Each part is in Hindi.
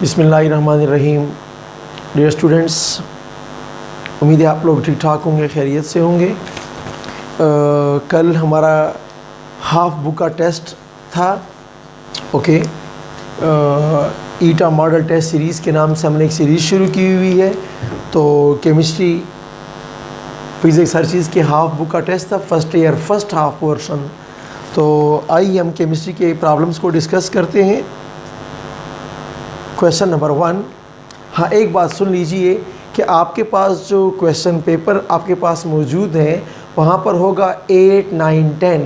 बिस्मिल्लाहिर्रहमानिर्रहीम। डियर स्टूडेंट्स, उम्मीद है आप लोग ठीक ठाक होंगे, खैरियत से होंगे। कल हमारा हाफ बुक का टेस्ट था। ओके, ईटा मॉडल टेस्ट सीरीज़ के नाम से हमने एक सीरीज़ शुरू की हुई है। तो केमिस्ट्री फिज़िक्स हर चीज़ के हाफ बुक का टेस्ट था, first year first half portion. तो आइए हम केमिस्ट्री के प्रॉब्लम्स को डिस्कस करते हैं। Question number 1। हाँ, एक बात सुन लीजिए कि आपके पास जो क्वेश्चन पेपर आपके पास मौजूद है वहाँ पर होगा 8, 9, 10,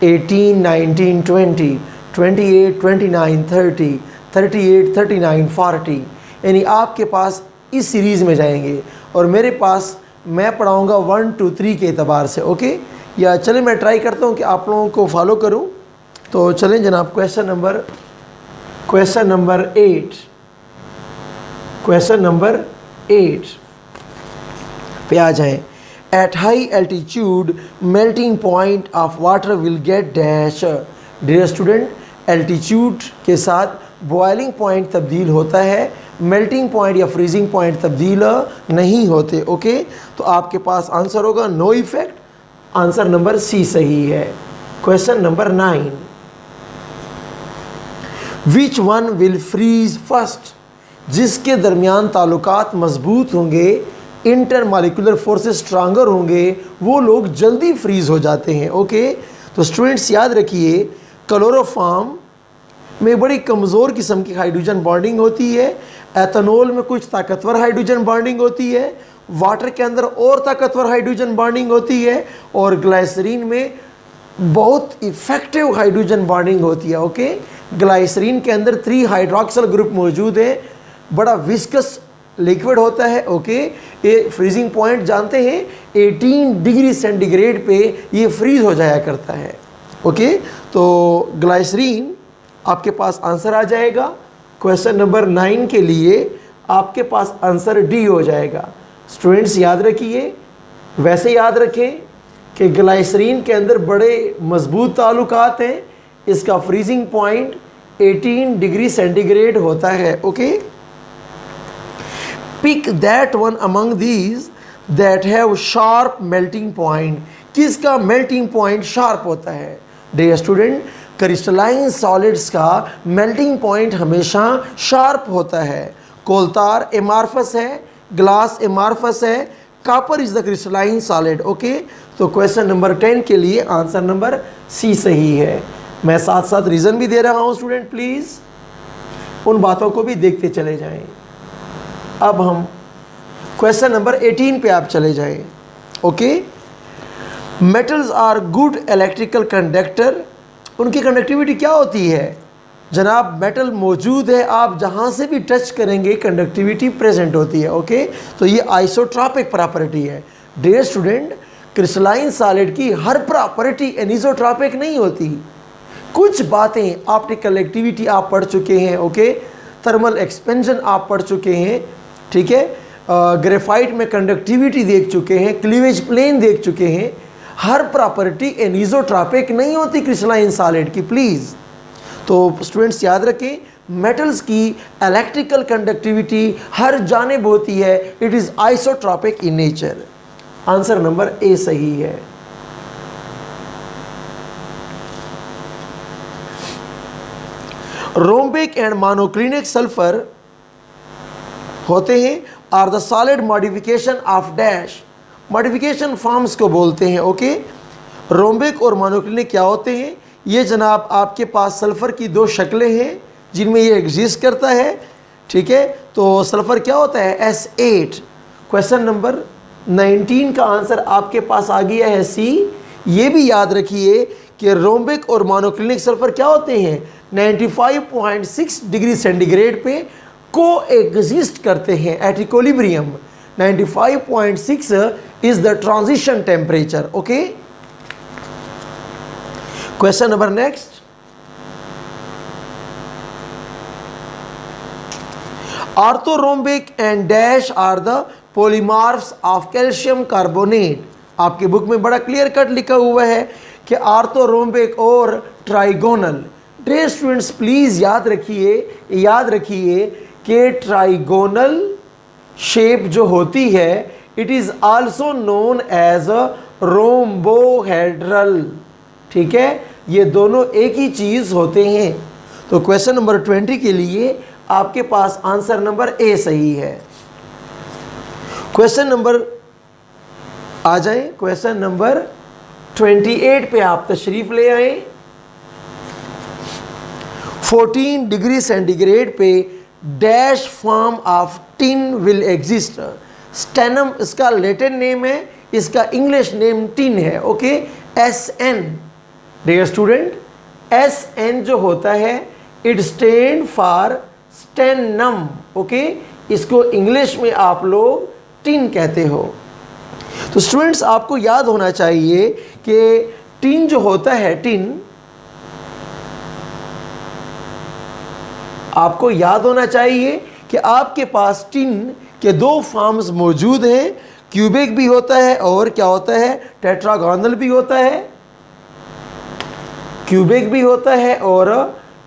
18, 19, 20, 28, 29, 30, 38, 39, 40, यानी आपके पास इस सीरीज़ में जाएंगे और मेरे पास मैं पढ़ाऊँगा 1, 2, 3 के एतबार से। ओके, या चलें मैं ट्राई करता हूँ कि आप लोगों को फॉलो करूँ। तो चलें जनाब, क्वेश्चन नंबर 8 पे आ जाएं। At high altitude melting point of water will get dash. Dear student, altitude के साथ बॉइलिंग पॉइंट तब्दील होता है, मेल्टिंग पॉइंट या फ्रीजिंग पॉइंट तब्दील नहीं होते। ओके, तो आपके पास आंसर होगा no effect. Answer number C सही है। Question number 9। Which one will freeze first? जिसके दरमियान ताल्लुकात मजबूत होंगे, इंटर मालिकुलर फोर्सेस स्ट्रांगर होंगे, वो लोग जल्दी फ्रीज हो जाते हैं। ओके, तो स्टूडेंट्स याद रखिए, क्लोरोफॉर्म में बड़ी कमज़ोर किस्म की हाइड्रोजन बॉन्डिंग होती है, एथेनॉल में कुछ ताकतवर हाइड्रोजन बॉन्डिंग होती है, वाटर के अंदर और ताकतवर हाइड्रोजन बॉन्डिंग होती है, और ग्लाइसरीन में बहुत इफ़ेक्टिव हाइड्रोजन बॉन्डिंग होती है। ओके, ग्लाइसरीन के अंदर 3 हाइड्रोक्सिल ग्रुप मौजूद है, बड़ा विस्कस लिक्विड होता है। ओके, ये फ्रीजिंग पॉइंट जानते हैं 18 डिग्री सेंटीग्रेड पे ये फ्रीज हो जाया करता है। ओके, तो ग्लाइसरीन आपके पास आंसर आ जाएगा। क्वेश्चन नंबर 9 के लिए आपके पास आंसर डी हो जाएगा। स्टूडेंट्स याद रखिए, वैसे याद रखें कि ग्लाइसरीन के अंदर बड़े मजबूत ताल्लुकात हैं, इसका फ्रीजिंग पॉइंट 18 डिग्री सेंटीग्रेड होता है। Okay, pick that one among these that have sharp melting point. किसका मेल्टिंग पॉइंट शार्प होता है? डियर स्टूडेंट, क्रिस्टलाइन सॉलिड्स का मेल्टिंग पॉइंट हमेशा शार्प होता है। कोलतार एमार्फस है, ग्लास एमार्फस है, copper is the crystalline solid. Okay, तो क्वेश्चन नंबर 10 के लिए आंसर नंबर सी सही है। मैं साथ साथ रीज़न भी दे रहा हूँ स्टूडेंट, प्लीज़ उन बातों को भी देखते चले जाएं। अब हम क्वेश्चन नंबर 18 पे आप चले जाएं। Okay, metals are good electrical conductor. उनकी कंडक्टिविटी क्या होती है जनाब? मेटल मौजूद है, आप जहाँ से भी टच करेंगे कंडक्टिविटी प्रेजेंट होती है। ओके, तो ये आइसोट्रॉपिक प्रॉपर्टी है। डियर स्टूडेंट, क्रिस्टलाइन सॉलिड की हर प्रॉपर्टी एनिसोट्रॉपिक नहीं होती। कुछ बातें, ऑप्टिकल एक्टिविटी आप पढ़ चुके हैं। ओके, थर्मल एक्सपेंशन आप पढ़ चुके हैं, ठीक है, ग्रेफाइट में कंडक्टिविटी देख चुके हैं, क्लीवेज प्लेन देख चुके हैं। हर प्रॉपर्टी एनिसोट्रॉपिक नहीं होती क्रिस्टलाइन सॉलिड की, प्लीज़। तो स्टूडेंट्स याद रखें, मेटल्स की इलेक्ट्रिकल कंडक्टिविटी हर जानिब होती है, it is isotropic in nature. Answer number A सही है। रोम्बिक एंड मोनोक्लिनिक सल्फर होते हैं are the solid modification of dash. Modification forms को बोलते हैं। ओके, रोम्बिक और मोनोक्लिनिक क्या होते हैं? ये जनाब आपके पास सल्फ़र की 2 शक्लें हैं जिनमें ये एग्जिस्ट करता है, ठीक है। तो सल्फ़र क्या होता है? S8। क्वेश्चन नंबर 19 का आंसर आपके पास आ गया है सी। ये भी याद रखिए कि रोम्बिक और मोनोक्लिनिक सल्फ़र क्या होते हैं? 95.6 डिग्री सेंटीग्रेड पे को एग्जिस्ट करते हैं at equilibrium. 95.6 is the transition temperature. Okay, question number next. Orthorhombic and dash are the polymorphs of calcium carbonate. आपकी बुक में बड़ा क्लियर कट लिखा हुआ है कि ऑर्थोरोम्बिक और ट्राइगोनल। डियर स्टूडेंट्स, प्लीज़ याद रखिए कि ट्राइगोनल शेप जो होती है it is also known as a rhombohedral. ठीक है, ये दोनों एक ही चीज़ होते हैं। तो क्वेश्चन नंबर 20 के लिए आपके पास आंसर नंबर ए सही है। क्वेश्चन नंबर आ जाए, क्वेश्चन नंबर 28 पे आप तशरीफ ले आए। 14 डिग्री सेंटीग्रेड पे dash form of tin will exist. Stannum इसका लैटिन नेम है, इसका इंग्लिश नेम टिन है। Okay, SN dear student, SN जो होता है it stand for stannum. Okay, इसको इंग्लिश में आप लोग टिन कहते हो। तो स्टूडेंट्स आपको याद होना चाहिए कि टिन जो होता है, टिन आपको याद होना चाहिए कि आपके पास टिन के दो फॉर्म्स मौजूद हैं, क्यूबिक भी होता है और क्या होता है, टेट्रागोनल भी होता है। क्यूबिक भी होता है और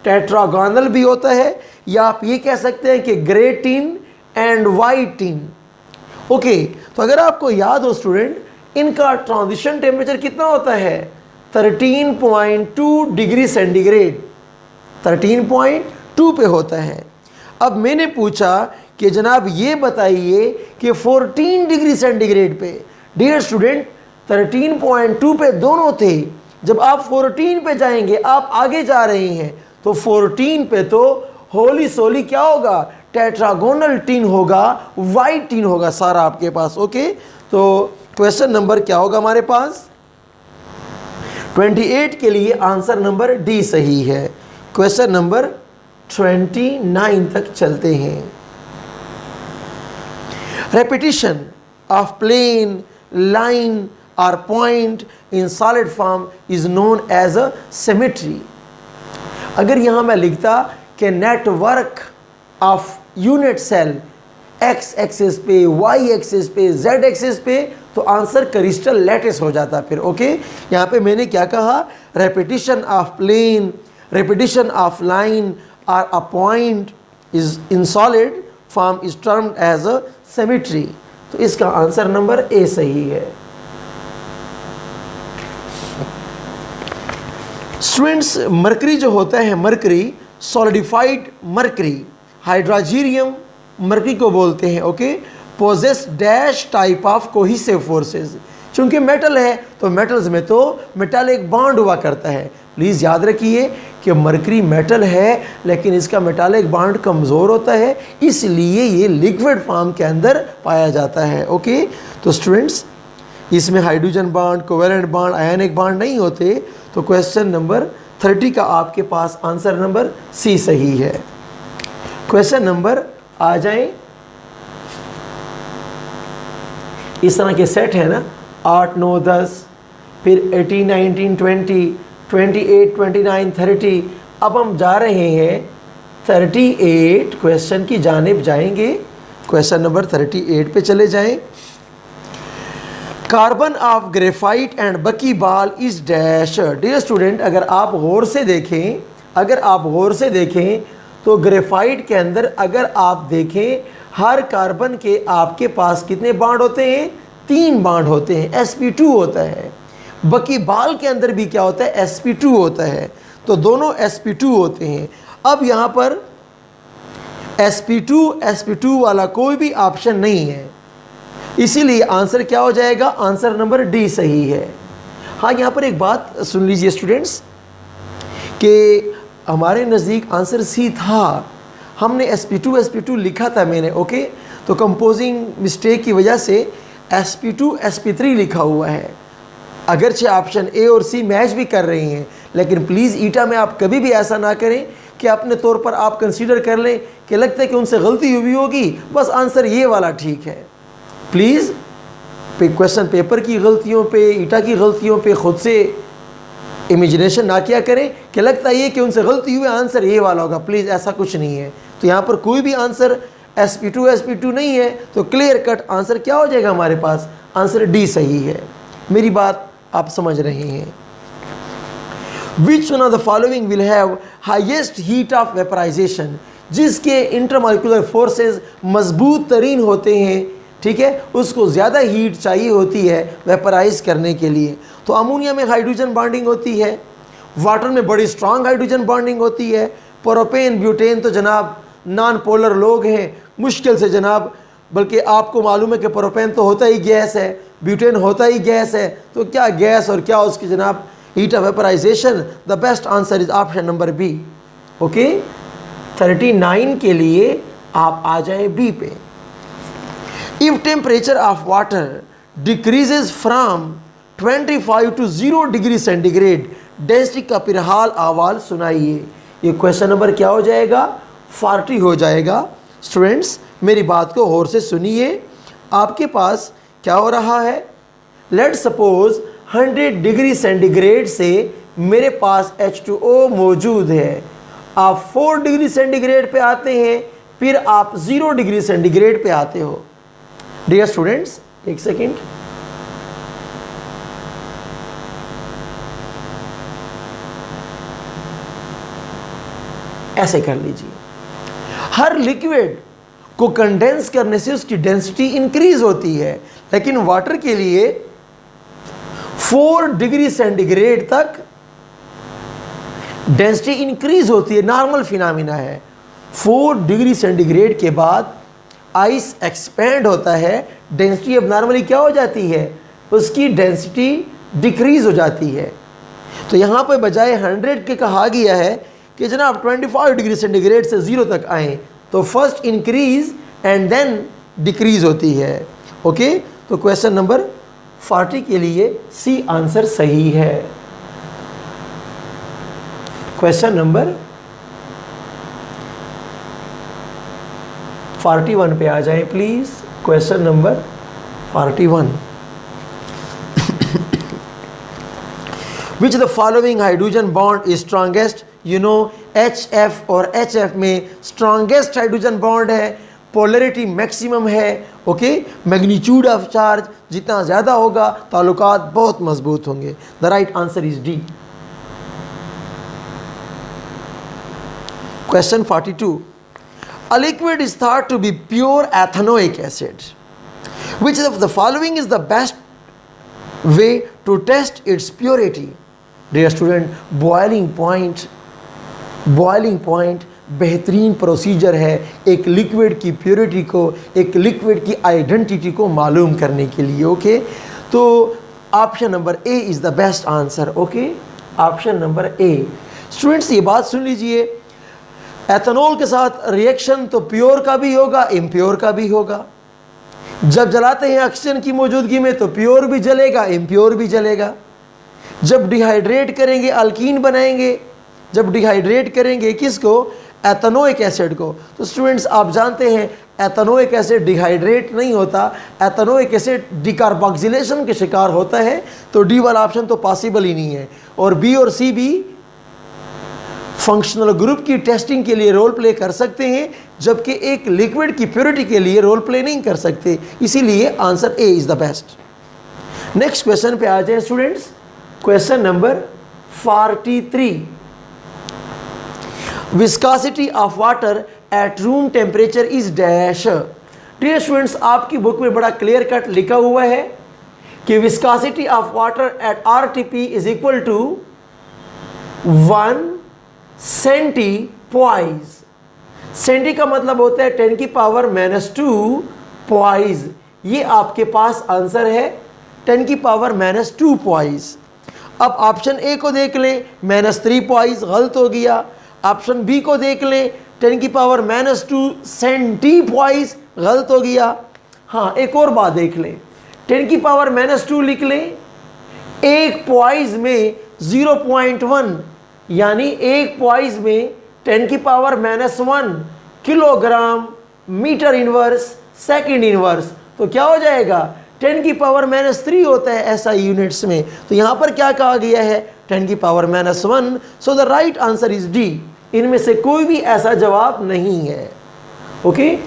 टेट्रागोनल भी होता है, या आप ये कह सकते हैं कि grey tin and white tin. Okay, तो अगर आपको याद हो स्टूडेंट, इनका ट्रांजिशन टेम्परेचर कितना होता है, 13.2 डिग्री सेंटीग्रेड, 13.2 पे होता है। अब मैंने पूछा कि जनाब ये बताइए कि 14 डिग्री सेंटीग्रेड पे, डियर स्टूडेंट 13.2 पे दोनों थे, जब आप 14 पे जाएंगे, आप आगे जा रहे हैं, तो 14 पे तो होली सोली क्या होगा, टेट्रागोनल टिन होगा, वाइट टिन होगा सारा आपके पास। ओके, तो क्वेश्चन नंबर क्या होगा हमारे पास, 28 के लिए आंसर नंबर डी सही है। क्वेश्चन नंबर 29 तक चलते हैं। रेपिटिशन ऑफ प्लेन, लाइन और point in solid form is known as a symmetry. अगर यहाँ मैं लिखता कि network of unit cell X axis पे, वाई एक्सिस पे, जेड एक्सिस पे, तो आंसर क्रिस्टल लैटिस हो जाता फिर। ओके, यहाँ पे मैंने क्या कहा, repetition of plane, repetition of line और a point is in solid form is termed as a symmetry. तो इसका आंसर नंबर ए सही है। स्टूडेंट्स, मरकरी जो होता है, mercury solidified mercury, hydrargyrum mercury को बोलते हैं। Okay, possess dash type of cohesive forces. चूंकि मेटल है तो मेटल्स में तो मेटालिक बॉन्ड हुआ करता है। प्लीज़ याद रखिए कि मरकरी मेटल है लेकिन इसका मेटालिक बॉन्ड कमज़ोर होता है, इसलिए ये लिक्विड फॉर्म के अंदर पाया जाता है। ओके, तो स्टूडेंट्स इसमें hydrogen bond, covalent bond, ionic bond नहीं होते। तो क्वेश्चन नंबर 30 का आपके पास आंसर नंबर सी सही है। क्वेश्चन नंबर आ जाए, इस तरह के सेट है ना, 8, 9, 10, फिर 18, 19, 20, 28, 29, 30। अब हम जा रहे हैं 38 क्वेश्चन की जानिब जाएंगे। क्वेश्चन नंबर 38 पे चले जाएं। Carbon of graphite and buckyball is dash. Dear student, अगर आप गौर से देखें, अगर आप गौर से देखें तो ग्रेफाइट के अंदर अगर आप देखें, हर कार्बन के आपके पास कितने बॉन्ड होते हैं, 3 बॉन्ड होते हैं, sp2 होता है। बकीबाल के अंदर भी क्या होता है, sp2 होता है। तो दोनों sp2 होते हैं। अब यहाँ पर sp2 वाला कोई भी ऑप्शन नहीं है, इसीलिए आंसर क्या हो जाएगा, आंसर नंबर डी सही है। हाँ, यहाँ पर एक बात सुन लीजिए स्टूडेंट्स कि हमारे नज़दीक आंसर सी था, हमने sp2 लिखा था मैंने। ओके, तो कंपोजिंग मिस्टेक की वजह से sp2 sp3 लिखा हुआ है। अगरचे ऑप्शन ए और सी मैच भी कर रही हैं, लेकिन प्लीज़ ईटा में आप कभी भी ऐसा ना करें कि अपने तौर पर आप कंसीडर कर लें कि लगता है कि उनसे गलती हुई होगी, बस आंसर ये वाला ठीक है। प्लीज़ क्वेश्चन पेपर की गलतियों पे, ईटा की गलतियों पे खुद से इमेजिनेशन ना किया करें कि लगता है कि उनसे गलती हुई, आंसर ये वाला होगा। प्लीज़ ऐसा कुछ नहीं है। तो यहाँ पर कोई भी आंसर sp2 नहीं है, तो क्लियर कट आंसर क्या हो जाएगा हमारे पास, आंसर डी सही है। मेरी बात आप समझ रहे हैं। Which one of the following will have highest heat of vaporization? जिसके इंटरमॉलिक्यूलर फोर्सेस मजबूत तरीन होते हैं, ठीक है, उसको ज़्यादा हीट चाहिए होती है वेपराइज करने के लिए। तो अमोनिया में हाइड्रोजन बॉन्डिंग होती है, वाटर में बड़ी स्ट्रांग हाइड्रोजन बॉन्डिंग होती है। प्रोपेन ब्यूटेन तो जनाब नॉन पोलर लोग हैं, मुश्किल से जनाब, बल्कि आपको मालूम है कि प्रोपेन तो होता ही गैस है, ब्यूटेन होता ही गैस है, तो क्या गैस और क्या उसकी जनाब heat of vaporization. The best answer is option number B. Okay, 39 के लिए आप आ जाए बी पे। If temperature of water decreases from 25 to 0 degree centigrade, density का फिलहाल आवाज़ सुनाइए। ये क्वेश्चन नंबर क्या हो जाएगा? 40 हो जाएगा। स्टूडेंट्स मेरी बात को गौर से सुनिए। आपके पास क्या हो रहा है? लेट सपोज 100 डिग्री सेंटीग्रेड से मेरे पास H2O मौजूद है। आप 4 डिग्री सेंटीग्रेड पे आते हैं, फिर आप 0 डिग्री सेंटीग्रेड पे आते हो। डियर स्टूडेंट्स एक सेकेंड, ऐसे कर लीजिए। हर लिक्विड को कंडेंस करने से उसकी डेंसिटी इंक्रीज होती है, लेकिन वाटर के लिए 4 डिग्री सेंटीग्रेड तक डेंसिटी इंक्रीज होती है, नॉर्मल फिनोमेना है। 4 डिग्री सेंटीग्रेड के बाद आइस एक्सपेंड होता है, डेंसिटी अब नॉर्मली क्या हो जाती है? उसकी डेंसिटी डिक्रीज हो जाती है। तो यहाँ पर बजाय 100 के कहा गया है कि जनाब 25 डिग्री सेंटीग्रेड से 0 तक आएँ, तो first increase and then decrease होती है। ओके, तो क्वेश्चन नंबर 40 के लिए सी आंसर सही है। क्वेश्चन नंबर 41 पे आ जाएं please. Question number 41, which the following hydrogen bond is strongest? You know HF और HF में स्ट्रॉन्गेस्ट हाइड्रोजन बॉन्ड है, पोलरिटी मैक्सिमम है। ओके, मैग्नीट्यूड ऑफ चार्ज जितना ज़्यादा होगा ताल्लुकात बहुत मजबूत होंगे। The right answer is D. Question 42, a liquid is thought to be pure ethanoic acid. Which of the following is the best way to test its purity? Dear student, boiling point बेहतरीन प्रोसीजर है एक लिक्विड की प्योरिटी को, एक लिक्विड की आइडेंटिटी को मालूम करने के लिए। ओके, तो option number A is the best answer. Okay, option number A. Students ये बात सुन लीजिए, एथेनॉल के साथ रिएक्शन तो प्योर का भी होगा, इम्प्योर का भी होगा। जब जलाते हैं ऑक्सीजन की मौजूदगी में तो प्योर भी जलेगा, इम्प्योर भी जलेगा। जब डिहाइड्रेट करेंगे अल्कीन बनाएंगे, जब डिहाइड्रेट करेंगे किसको? एथेनोइक एसिड को। तो स्टूडेंट्स आप जानते हैं एथेनोइक एसिड डिहाइड्रेट नहीं होता, एथेनोइक एसिड डिकार्बोक्सिलेशन के शिकार होता है। तो डी वाला ऑप्शन तो पॉसिबल ही नहीं है। और बी और सी भी फंक्शनल ग्रुप की टेस्टिंग के लिए रोल प्ले कर सकते हैं, जबकि एक लिक्विड की प्योरिटी के लिए रोल प्ले नहीं कर सकते। इसीलिए answer A is the best. Next question पे आ जाए students. Question number 43, viscosity of water at room temperature is dash. Dear students आपकी बुक में बड़ा क्लियर कट लिखा हुआ है कि viscosity of water at RTP is equal to 1 centipoise. Centi का मतलब होता है 10⁻⁻² पॉइज। ये आपके पास आंसर है 10⁻⁻² पॉइज। अब ऑप्शन ए को देख लें, -3 पॉइज गलत हो गया। ऑप्शन बी को देख लें, 10⁻² सेंटीपॉइज गलत हो गया। हाँ, एक और बात देख लें, 10⁻² लिख लें, एक पॉइज में 0.1 यानी एक पॉइज में 10⁻⁻1 kilogram metre inverse second inverse. तो क्या हो जाएगा? 10⁻³ होता है SI यूनिट्स में। तो यहाँ पर क्या कहा गया है? 10⁻⁻1। So the right answer is D. इनमें से कोई भी ऐसा जवाब नहीं है। ओके,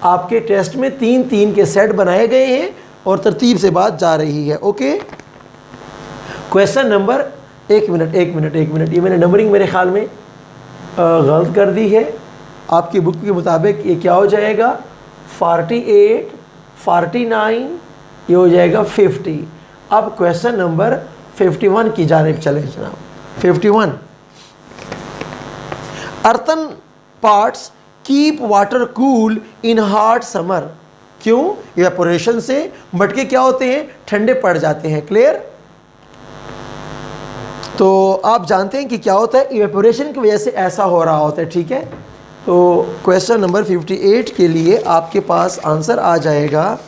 आपके टेस्ट में 3-3 के सेट बनाए गए हैं और तरतीब से बात जा रही है। ओके, क्वेश्चन नंबर, एक मिनट, ये मैंने नंबरिंग मेरे ख्याल में गलत कर दी है। आपकी बुक के मुताबिक ये क्या हो जाएगा 48, 49, ये हो जाएगा 50। अब क्वेश्चन नंबर 51 की जानिब चलें जनाब। 51, earthen parts keep water cool in hot summer. क्यों? इवेपोरेशन से मटके क्या होते हैं, ठंडे पड़ जाते हैं। क्लियर? तो आप जानते हैं कि क्या होता है, इवेपोरेशन की वजह से ऐसा हो रहा होता है। ठीक है, तो क्वेश्चन नंबर 58 के लिए आपके पास आंसर आ जाएगा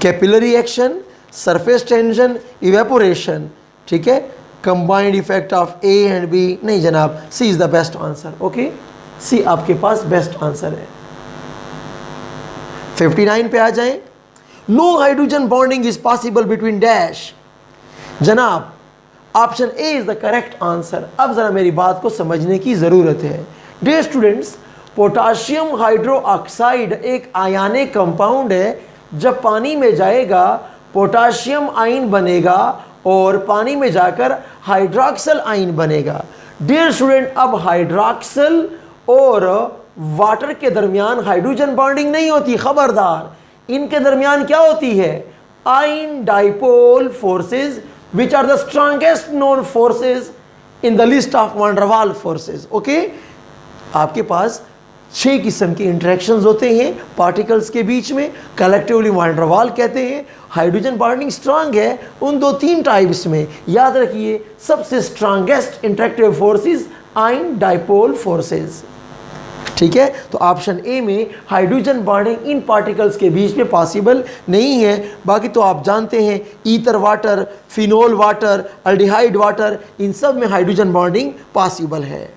capillary action, surface tension, evaporation. ठीक है, combined effect of A and B. नहीं जनाब, C is the best answer. Okay, C आपके पास बेस्ट आंसर है। 59 पे आ जाएं। No hydrogen bonding is possible between dash. जनाब option A is the correct answer. अब जरा मेरी बात को समझने की जरूरत है। डियर स्टूडेंट्स, पोटाशियम हाइड्रोक्साइड एक आयनिक कंपाउंड है। जब पानी में जाएगा पोटाशियम आयन बनेगा और पानी में जाकर हाइड्रोक्सल आयन बनेगा। डियर स्टूडेंट, अब हाइड्रोक्सल और वाटर के दरमियान हाइड्रोजन बॉन्डिंग नहीं होती, खबरदार। इनके दरमियान क्या होती है, ion dipole forces which are the strongest known forces in the list of van der Waal forces. Okay, आपके पास 6 किस्म के इंटरेक्शंस होते हैं पार्टिकल्स के बीच में, कलेक्टिवली van der Waal कहते हैं। हाइड्रोजन बॉन्डिंग स्ट्रांग है उन 2-3 टाइप्स में। याद रखिए, सबसे strongest interactive forces ion dipole forces. ठीक है, तो ऑप्शन ए में हाइड्रोजन बॉन्डिंग इन पार्टिकल्स के बीच में पॉसिबल नहीं है। बाकी तो आप जानते हैं ether water, phenol water, aldehyde water, इन सब में हाइड्रोजन बॉन्डिंग पॉसिबल है।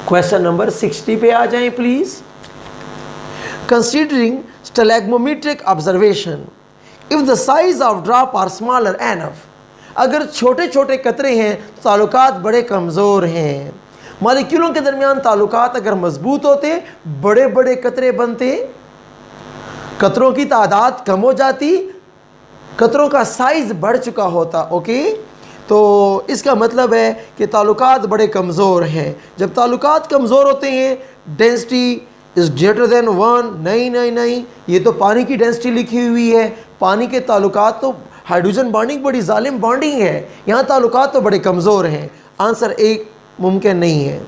क्वेश्चन नंबर 60 पे आ जाएं please. Considering stalagmometric observation, if the size of drop are smaller enough. अगर छोटे छोटे कतरे हैं तो ताल्लुकात बड़े कमज़ोर हैं। मॉलिक्यूलों के दरमियान ताल्लुकात अगर मजबूत होते, बड़े बड़े कतरे बनते, कतरों की तादाद कम हो जाती, कतरों का साइज बढ़ चुका होता। ओके, तो इसका मतलब है कि ताल्लुकात बड़े कमज़ोर हैं। जब ताल्लुकात कमज़ोर होते हैं, डेंसिटी इज़ ग्रेटर देन 1। नहीं नहीं नहीं, ये तो पानी की डेंसिटी लिखी हुई है। पानी के ताल्लुकात तो हाइड्रोजन बॉन्डिंग बड़ी जालिम बॉन्डिंग है, यहाँ ताल्लुकात तो बड़े कमज़ोर हैं। आंसर एक मुमकिन नहीं है।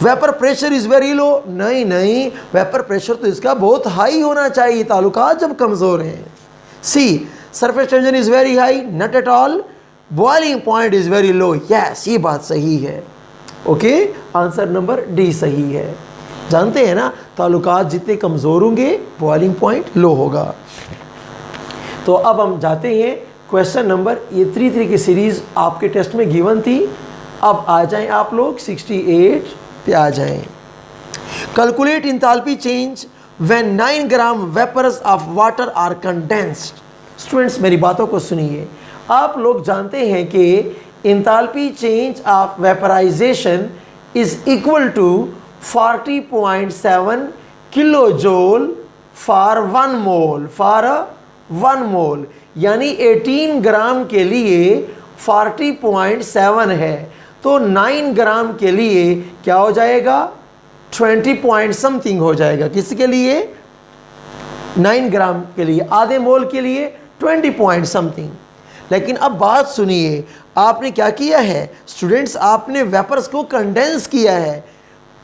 वेपर प्रेशर इज़ वेरी लो। नहीं नहीं, वेपर प्रेशर तो इसका बहुत हाई होना चाहिए, ताल्लुकात जब कमज़ोर हैं। See, surface tension is very high. Not at all. Boiling point is very low. Yes, ये बात सही है। ओके, आंसर नंबर डी सही है। जानते हैं ना, ताल्लुकात जितने कमज़ोर होंगे बॉइलिंग पॉइंट लो होगा। तो अब हम जाते हैं क्वेश्चन नंबर, ये 3 की सीरीज़ आपके टेस्ट में गिवन थी। अब आ जाएं आप लोग 68 पे आ जाएं। Calculate enthalpy change when 9 gram vapours of water are condensed. Students मेरी बातों को सुनिए। आप लोग जानते हैं कि enthalpy change of vaporization is equal to 40.7 kilo joule for 1 mole. For 1 mole यानी 18 ग्राम के लिए 40.7 है, तो 9 ग्राम के लिए क्या हो जाएगा, 20 पॉइंट समथिंग हो जाएगा। किसके लिए, 9 ग्राम के लिए। आधे मोल के लिए 20 पॉइंट समथिंग। लेकिन अब बात सुनिए, आपने क्या किया है स्टूडेंट्स, आपने वेपर्स को कंडेंस किया है,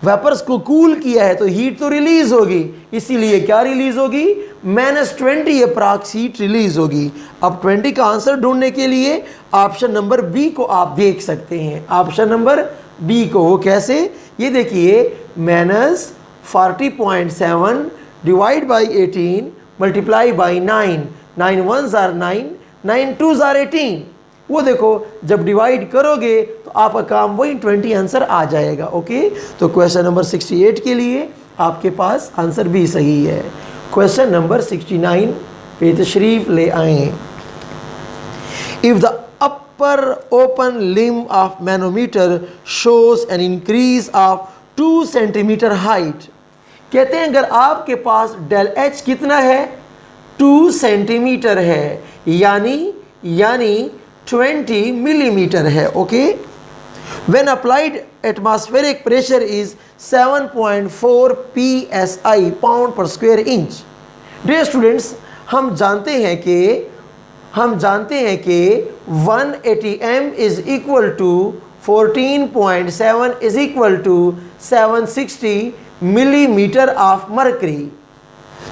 वेपर्स को कूल किया है, तो हीट तो रिलीज होगी। इसीलिए क्या रिलीज होगी, -20 अप्रॉक्स हीट रिलीज होगी। अब 20 का आंसर ढूंढने के लिए ऑप्शन नंबर बी को आप देख सकते हैं। ऑप्शन नंबर बी को, वो कैसे, ये देखिए, -40.7 divide by 18 multiply by 9, 9 1s are 9, 9 2s are 18। वो देखो, जब डिवाइड करोगे तो आपका काम वही 20 आंसर आ जाएगा। ओके, तो क्वेश्चन नंबर 68 के लिए आपके पास आंसर भी सही है। क्वेश्चन नंबर 69 पे तशरीफ ले आए। If the upper open limb of manometer shows an increase of 2 centimetre height. कहते हैं अगर आपके पास डेल एच कितना है, 2 सेंटीमीटर है, यानी 20 मिलीमीटर है। Okay, when applied atmospheric pressure is 7.4 psi pound per square inch. Dear students, हम जानते हैं कि 180 m is equal to 14.7 is equal to 760 millimetre of mercury.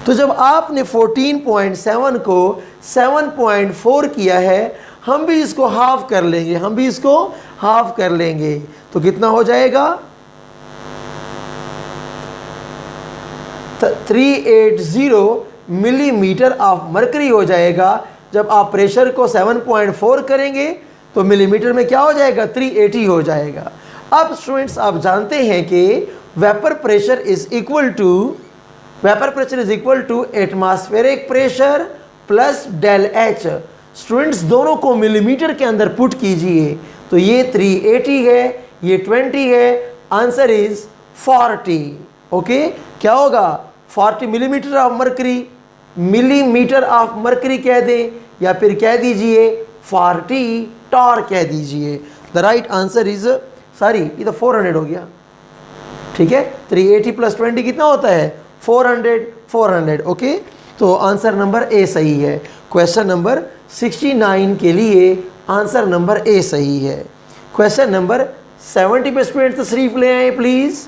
तो जब आपने 14.7 को 7.4 किया है, हम भी इसको हाफ कर लेंगे, तो कितना हो जाएगा? 380 मिलीमीटर ऑफ मरकरी हो जाएगा। जब आप प्रेशर को 7.4 करेंगे तो मिलीमीटर में क्या हो जाएगा? 380 हो जाएगा। अब स्टूडेंट्स, आप जानते हैं कि vapour pressure is equal to atmospheric pressure plus del H. Students, दोनों को मिलीमीटर के अंदर पुट कीजिए, तो ये 380 है, ये 20 है, आंसर इज 40। ओके, क्या होगा? 40 मिलीमीटर ऑफ मरकरी कह दें, या फिर कह दीजिए 40 टॉर कह दीजिए। The right answer is, sorry ये तो 400 हो गया, ठीक है। 380 प्लस 20 कितना होता है? 400। ओके, तो आंसर नंबर ए सही है। क्वेश्चन नंबर 69 के लिए आंसर नंबर ए सही है। क्वेश्चन नंबर 70 पे स्टूडेंट तशरीफ ले आए प्लीज।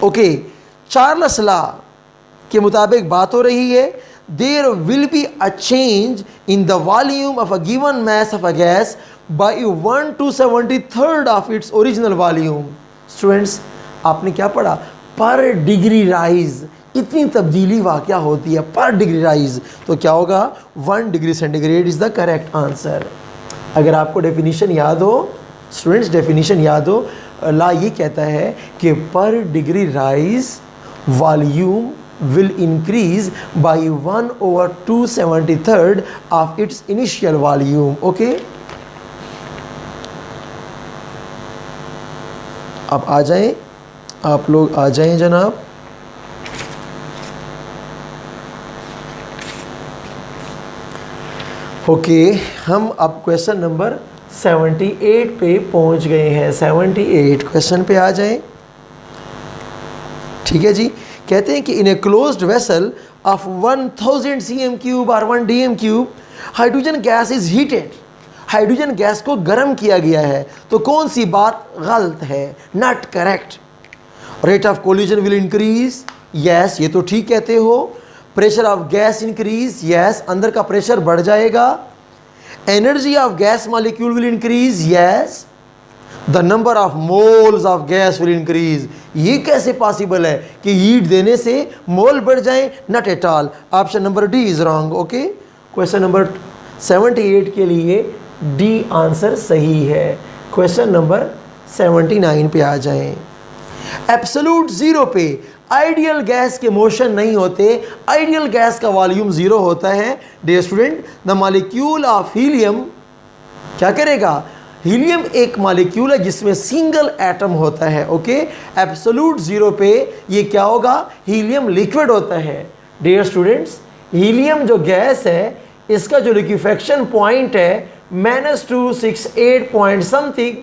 ओके, चार्ल्स लॉ के मुताबिक बात हो रही है, there will be a change in the volume of a given mass of a gas by 1/273 of its original volume. Students, आपने क्या पढ़ा? पर डिग्री राइज, इतनी तब्दीली वाक़या होती है पर डिग्री राइज, तो क्या होगा? 1 degree centigrade is the correct answer. अगर आपको डेफिनीशन याद हो स्टूडेंट्स, डेफिनीशन याद हो, लॉ ये कहता है कि पर degree rise volume will increase by 1/273 of its initial volume. Okay, अब आ जाएं, आप लोग आ जाएं जनाब। ओके, हम अब क्वेश्चन नंबर 78 पे पहुंच गए हैं। 78 क्वेश्चन पे आ जाएं, ठीक है जी। कहते हैं कि in a closed vessel of 1000 cm³ और 1 dm³ hydrogen gas is heated. Hydrogen gas को गर्म किया गया है, तो कौन सी बात गलत है? Not correct. Rate of collision will increase, yes ये तो ठीक कहते हो। Pressure of gas increase, yes अंदर का प्रेशर बढ़ जाएगा। Energy of gas molecule will increase, yes. The number of moles of gas will increase, ये कैसे पॉसिबल है कि हीट देने से मोल बढ़ जाए? Not at all. Option number D is wrong. Okay, question number 78 के लिए डी आंसर सही है। क्वेश्चन नंबर 79 पे आ जाएं। एब्सोल्यूट जीरो पे आइडियल गैस के मोशन नहीं होते, आइडियल गैस का वॉल्यूम जीरो होता है। Dear student, the molecule of helium क्या करेगा? हीलियम एक मॉलिक्यूल है जिसमें सिंगल एटम होता है। ओके, एब्सोल्यूट जीरो पे ये क्या होगा? हीलियम लिक्विड होता है। डियर स्टूडेंट्स, हीलियम जो गैस है, इसका जो लिक्विफेक्शन पॉइंट है -268 पॉइंट समथिंग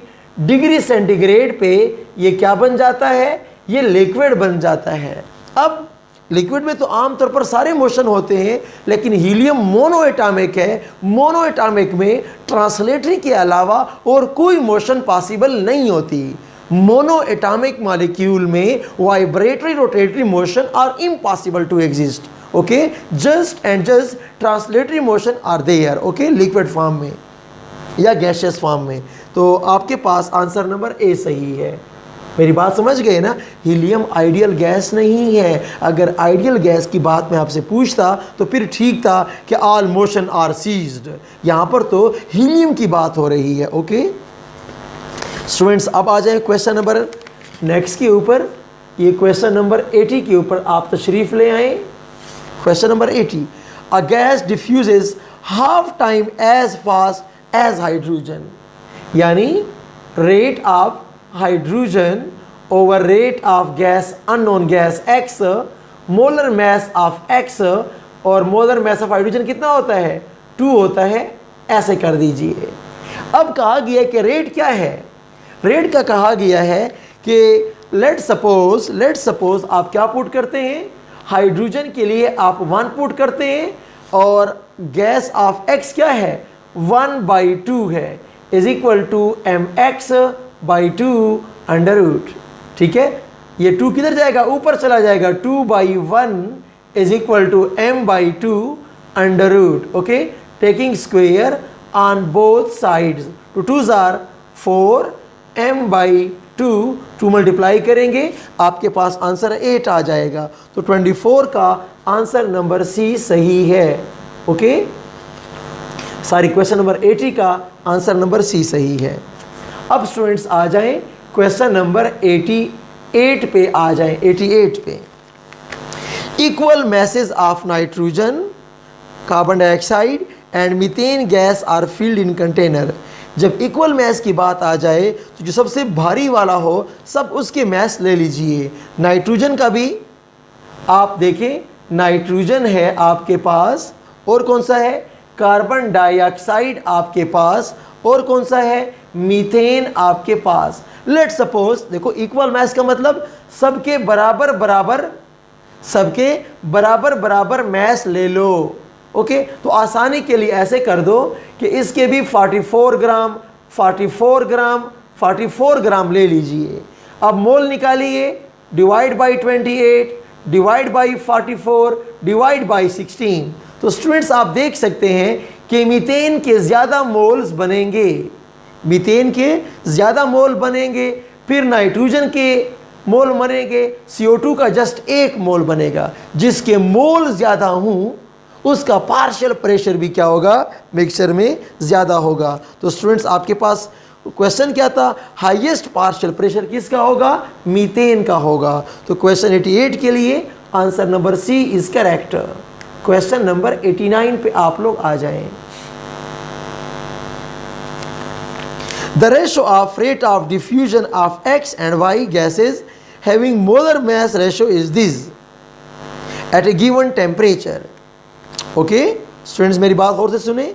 डिग्री सेंटीग्रेड पे ये क्या बन जाता है? ये लिक्विड बन जाता है। अब लिक्विड में तो आमतौर पर सारे मोशन होते हैं, लेकिन हीलियम मोनो एटॉमिक है। मोनो एटॉमिक में ट्रांसलेटरी के अलावा और कोई मोशन पॉसिबल नहीं होती। मोनो एटॉमिक मॉलिक्यूल में vibratory rotatory motion are impossible to exist. Okay, just and just translatory motion are there. Okay, liquid form में या गैशियस फॉर्म में। तो आपके पास आंसर नंबर ए सही है। मेरी बात समझ गए ना? हीलियम आइडियल गैस नहीं है। अगर आइडियल गैस की बात मैं आपसे पूछता तो फिर ठीक था कि ऑल मोशन आर सीज्ड। यहाँ पर तो हीलियम की बात हो रही है। ओके स्टूडेंट्स, अब आ जाए क्वेश्चन नंबर नेक्स्ट के ऊपर। ये क्वेश्चन नंबर 80 के ऊपर आप तशरीफ़ ले आए। Question number 80, a gas diffuses half time as fast as hydrogen, यानी rate of hydrogen over rate of gas unknown gas x, molar mass of x और मोलर मास ऑफ हाइड्रोजन कितना होता है? 2 होता है। ऐसे कर दीजिए। अब कहा गया कि रेट क्या है? रेट का कहा गया है कि लेट सपोज आप क्या पुट करते हैं, हाइड्रोजन के लिए आप 1 पुट करते हैं और गैस ऑफ x क्या है 1/2 है, is equal to mx/2 under root. ठीक है, ये 2 किधर जाएगा, ऊपर चला जाएगा, 2/1 is equal to m/2 under root. Okay, taking square on both sides, 2 2s are 4, m/2 2 multiply करेंगे, आपके पास आंसर 8 आ जाएगा। तो 24 का आंसर नंबर सी सही है। ओके, सॉरी, क्वेश्चन नंबर 80 का आंसर नंबर सी सही है। अब स्टूडेंट्स आ जाएं क्वेश्चन नंबर 88 पे आ जाएं, 88 पे। Equal masses of nitrogen, carbon dioxide and methane gas are filled in container. जब इक्वल मैस की बात आ जाए तो जो सबसे भारी वाला हो सब उसके मैस ले लीजिए। नाइट्रोजन का भी आप देखें, नाइट्रोजन है आपके पास, और कौन सा है, कार्बन डाइऑक्साइड आपके पास, और कौन सा है, मीथेन आपके पास। लेट सपोज देखो, इक्वल मैस का मतलब सबके बराबर बराबर मैस ले लो। ओके, तो आसानी के लिए ऐसे कर दो कि इसके भी 44 ग्राम ले लीजिए। अब मोल निकालिए, divide by 28 divide by 44 divide by 16। तो स्टूडेंट्स आप देख सकते हैं कि मीथेन के ज़्यादा मोल्स बनेंगे, फिर नाइट्रोजन के मोल बनेंगे, CO2 का जस्ट 1 मोल बनेगा। जिसके मोल ज़्यादा हों उसका पार्शियल प्रेशर भी क्या होगा, मिक्सचर में ज़्यादा होगा। तो स्टूडेंट्स आपके पास क्वेश्चन क्या था, हाईएस्ट पार्शियल प्रेशर किसका होगा, मीथेन का होगा। तो क्वेश्चन 88 के लिए answer number C is correct. Question number 89 पे आप लोग आ जाएं। The ratio of rate of diffusion of X and Y gases having molar mass ratio is this at a given temperature. Okay, students मेरी बात और से सुने।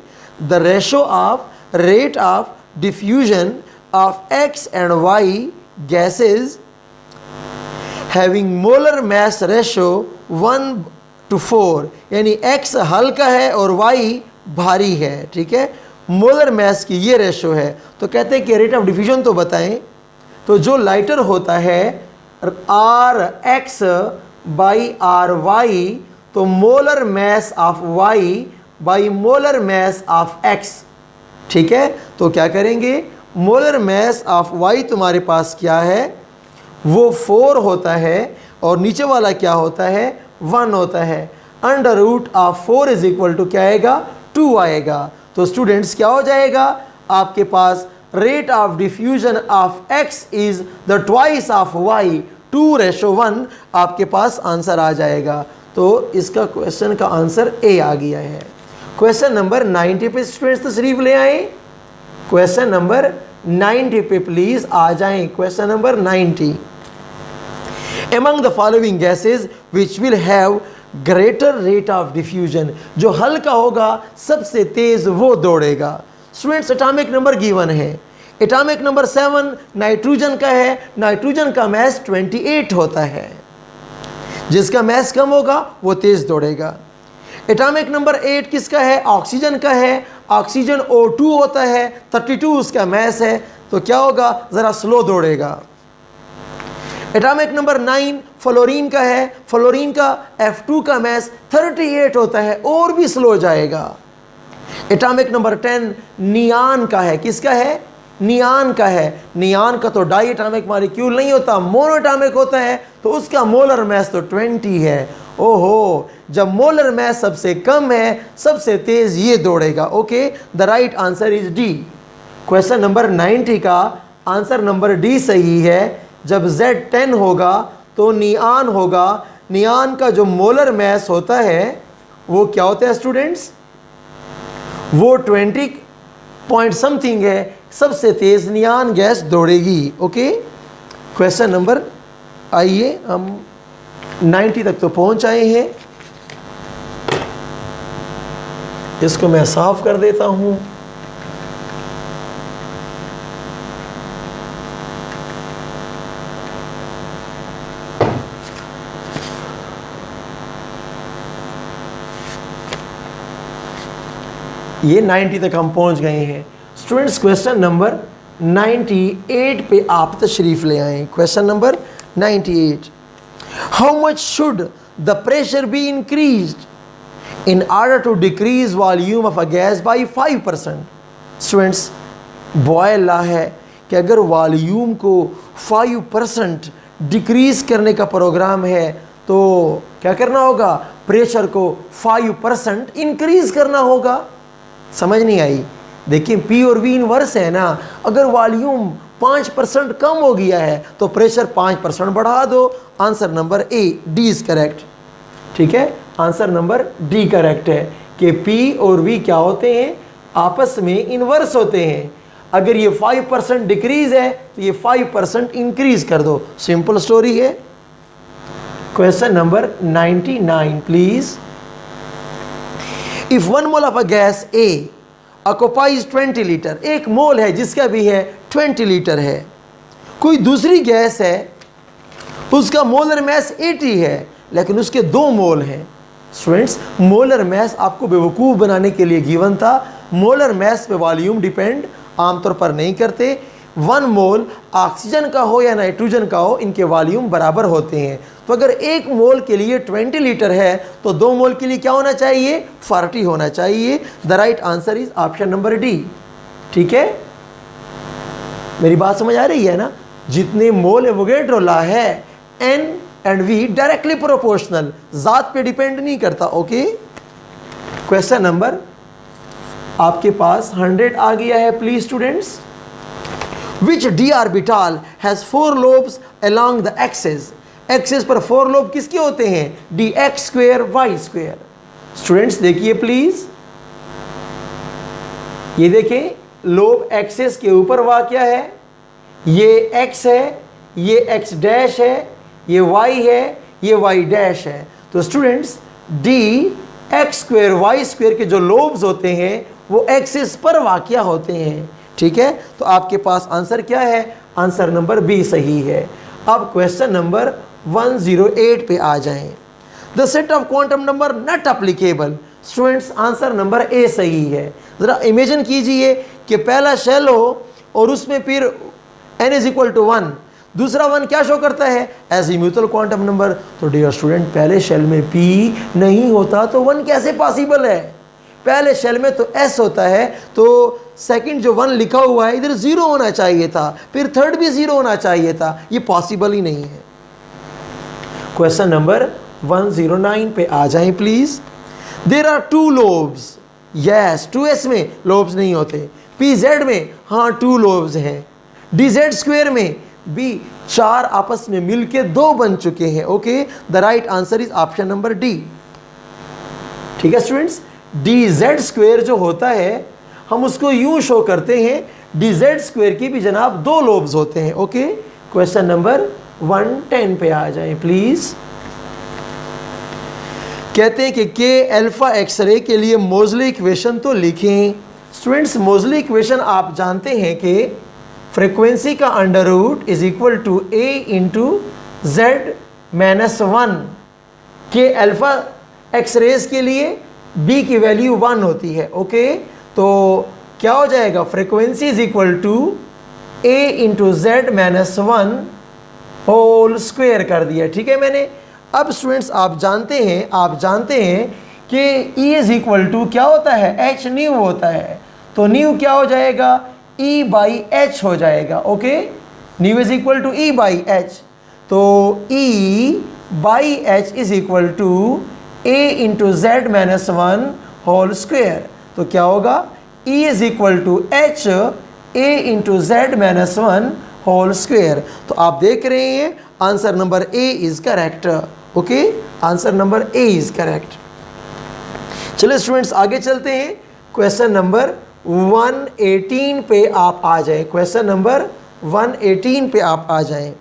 The ratio of rate of diffusion of X and Y gases having molar mass ratio 1:4, यानी X हल्का है और Y भारी है। ठीक है, मोलर मैस की ये रेशो है। तो कहते हैं कि रेट ऑफ डिफ्यूजन तो बताएं। तो जो लाइटर होता है Rx बाई Ry, तो molar mass of Y by molar mass of X। ठीक है, तो क्या करेंगे, मोलर मैस ऑफ Y तुम्हारे पास क्या है, वो 4 होता है, और नीचे वाला क्या होता है, 1 होता है। Under root of 4 is equal to क्या आएगा, 2 आएगा। तो स्टूडेंट्स क्या हो जाएगा, आपके पास rate of diffusion of X is the twice of Y, 2:1 आपके पास आंसर आ जाएगा। तो इसका क्वेश्चन का आंसर ए आ गया है। क्वेश्चन नंबर 90 पे स्टूडेंट्स तशरीफ ले आए। क्वेश्चन नंबर 90 पे प्लीज आ जाएं। Question number 90, among the following gases which will have greater rate of diffusion, जो हल्का होगा सबसे तेज वो दौड़ेगा। स्टूडेंट्स एटॉमिक नंबर गिवन है, एटॉमिक नंबर 7 नाइट्रोजन का है, नाइट्रोजन का मैस 28 होता है, जिसका मैस कम होगा वो तेज दौड़ेगा। एटॉमिक नंबर 8 किसका है, ऑक्सीजन का है, ऑक्सीजन O2 होता है, 32 उसका मैस है, तो क्या होगा, ज़रा स्लो दौड़ेगा। एटॉमिक नंबर 9 फ्लोरीन का है, फ्लोरीन का F2 का मैस 38 होता है और भी स्लो जाएगा। एटॉमिक नंबर 10 नियान का है, किसका है, नियान का है। नियान का तो डाई एटॉमिक मॉलिक्यूल नहीं होता, मोनोएटॉमिक होता है, तो उसका मोलर मैस तो 20 है। ओहो, जब मोलर मैस सबसे कम है सबसे तेज ये दौड़ेगा। Okay, the right answer is D. Question number 90 का आंसर नंबर डी सही है। जब Z10 होगा तो नियान होगा, नियान का जो मोलर मैस होता है वो क्या होता है स्टूडेंट्स, वो 20 पॉइंट समथिंग है, सबसे तेज नियान गैस दौड़ेगी। ओके, क्वेश्चन नंबर, आइए हम 90 तक तो पहुंच आए हैं, इसको मैं साफ कर देता हूं। ये 90 तक हम पहुंच गए हैं। स्टूडेंट्स क्वेश्चन नंबर 98 पे आप तशरीफ ले आए। Question number 98, how much should the pressure be increased in order to decrease volume of a gas by 5%। Students Boyle law है कि अगर वॉल्यूम को 5% डिक्रीज करने का प्रोग्राम है तो क्या करना होगा, प्रेशर को 5% इंक्रीज करना होगा। समझ नहीं आई? देखिए P और V इनवर्स है ना, अगर वॉल्यूम 5% कम हो गया है तो प्रेशर 5% बढ़ा दो। Answer number A, D is correct. ठीक है, आंसर नंबर डी करेक्ट है कि P और V क्या होते हैं, आपस में इनवर्स होते हैं। अगर ये 5% डिक्रीज है तो ये 5% इंक्रीज कर दो, सिंपल स्टोरी है। Question number 99 please. If 1 mole of a gas A occupies 20 litre, एक मोल है जिसका भी है 20 लीटर है, कोई दूसरी गैस है उसका मोलर मैस 80 है लेकिन उसके 2 मोल हैं। स्टूडेंट्स मोलर मैस आपको बेवकूफ़ बनाने के लिए गिवन था। मोलर मैस पे वॉल्यूम डिपेंड आमतौर पर नहीं करते। 1 मोल ऑक्सीजन का हो या नाइट्रोजन का हो, इनके वॉल्यूम बराबर होते हैं। तो अगर 1 मोल के लिए 20 लीटर है तो 2 मोल के लिए क्या होना चाहिए, 40 होना चाहिए। The right answer is option number D. ठीक है, मेरी बात समझ आ रही है ना? जितने मोल एवोगैड्रो लॉ है, N and V directly proportional, जात पे डिपेंड नहीं करता। ओके, क्वेश्चन नंबर आपके पास 100 आ गया है please students. Which d orbital has 4 lobes along the axes, axes पर 4 लोब किसके होते हैं, d x square y square. Students देखिए प्लीज, ये देखें लोब एक्सेस के ऊपर वाक़या है, ये x है, ये x डैश है, ये y है, ये y डैश है। तो students d x square y square के जो लोब्स होते हैं वो एक्सिस पर वाक़या होते हैं। ठीक है, तो आपके पास आंसर क्या है, आंसर नंबर बी सही है। अब क्वेश्चन नंबर 108 पे आ जाएं। The set of quantum number not applicable. Students answer number A सही है। ज़रा इमेजिन कीजिए कि पहला शेल हो और उसमें फिर n इज इक्वल टू 1, दूसरा 1 क्या शो करता है, एजीम्यूथल क्वांटम नंबर। तो डियर स्टूडेंट पहले शेल में p नहीं होता तो 1 कैसे पॉसिबल है? पहले शेल में तो s होता है, तो सेकंड जो 1 लिखा हुआ है इधर 0 होना चाहिए था, फिर थर्ड भी 0 होना चाहिए था, ये पॉसिबल ही नहीं है। क्वेश्चन नंबर 109 पे आ जाएं please. There are 2 lobes, yes 2s में लोब्स नहीं होते, pz में हाँ 2 लोब्स हैं, dz स्क्वेयर में भी 4 आपस में मिलके 2 बन चुके हैं। Okay, the right answer is option number D. ठीक है स्टूडेंट्स, dz स्क्वेयर जो होता है हम उसको यूं शो करते हैं, dz स्क्वेयर की भी जनाब 2 लोब्स होते हैं। ओके, क्वेश्चन नंबर 110 पे आ जाएं प्लीज। कहते हैं कि के अल्फा एक्सरे के लिए मोजले इक्वेशन तो लिखें। स्टूडेंट्स मोजले इक्वेशन आप जानते हैं कि फ्रीक्वेंसी का under root is equal to a into z minus 1। के अल्फा एक्सरेज के लिए b की वैल्यू 1 होती है। ओके, तो क्या हो जाएगा, frequency is equal to a into z minus 1 whole square कर दिया। ठीक है मैंने। अब स्टूडेंट्स आप जानते हैं कि E इज इक्वल टू क्या होता है, h न्यू होता है, तो न्यू क्या हो जाएगा, E बाई एच हो जाएगा। Okay, nu is equal to E by h, तो E by h is equal to A into z minus 1 whole square. तो क्या होगा, E is equal to h A into z minus 1 whole square. तो आप देख रहे हैं answer number A is correct. Okay, answer number A is correct. चलिए स्टूडेंट्स आगे चलते हैं। क्वेश्चन नंबर 118 पे आप आ जाएं। क्वेश्चन नंबर 118 पे आप आ जाएं।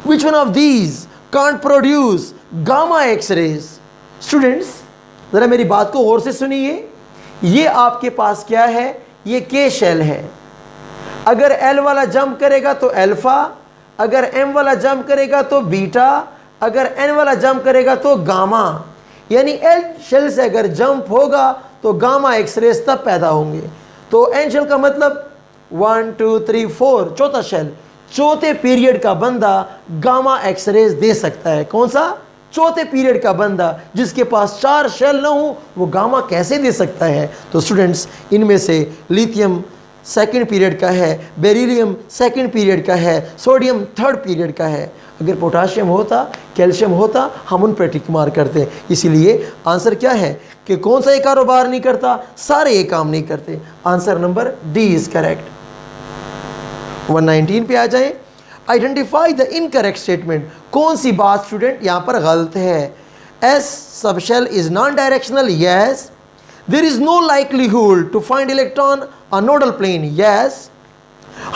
Which one of these can't produce gamma X rays. Students ज़रा मेरी बात को गौर से सुनिए। ये आपके पास क्या है, ये के शेल है। अगर एल वाला जंप करेगा तो अल्फा, अगर एम वाला जंप करेगा तो बीटा, अगर एन वाला जंप करेगा तो गामा। यानी एल शेल से अगर जंप होगा तो गामा एक्सरेज तब पैदा होंगे। तो एन शेल का मतलब 1 2 3 4 चौथा शेल, चौथे पीरियड का बंदा गामा एक्सरेज दे सकता है। कौन सा? चौथे पीरियड का बंदा जिसके पास 4 शेल ना हो वो गामा कैसे दे सकता है? तो स्टूडेंट्स, इनमें से लिथियम सेकंड पीरियड का है, बेरिलियम सेकंड पीरियड का है, सोडियम थर्ड पीरियड का है। अगर पोटाशियम होता, कैल्शियम होता, हम उन पर टिक मार करते। इसीलिए आंसर क्या है कि कौन सा ये कारोबार नहीं करता? सारे ये काम नहीं करते। Answer number D is correct. 119 पे आ जाएं। Identify the incorrect statement. कौन सी बात स्टूडेंट यहाँ पर गलत है? S subshell is non directional, yes. There is no likelihood to find electron on nodal plane, yes.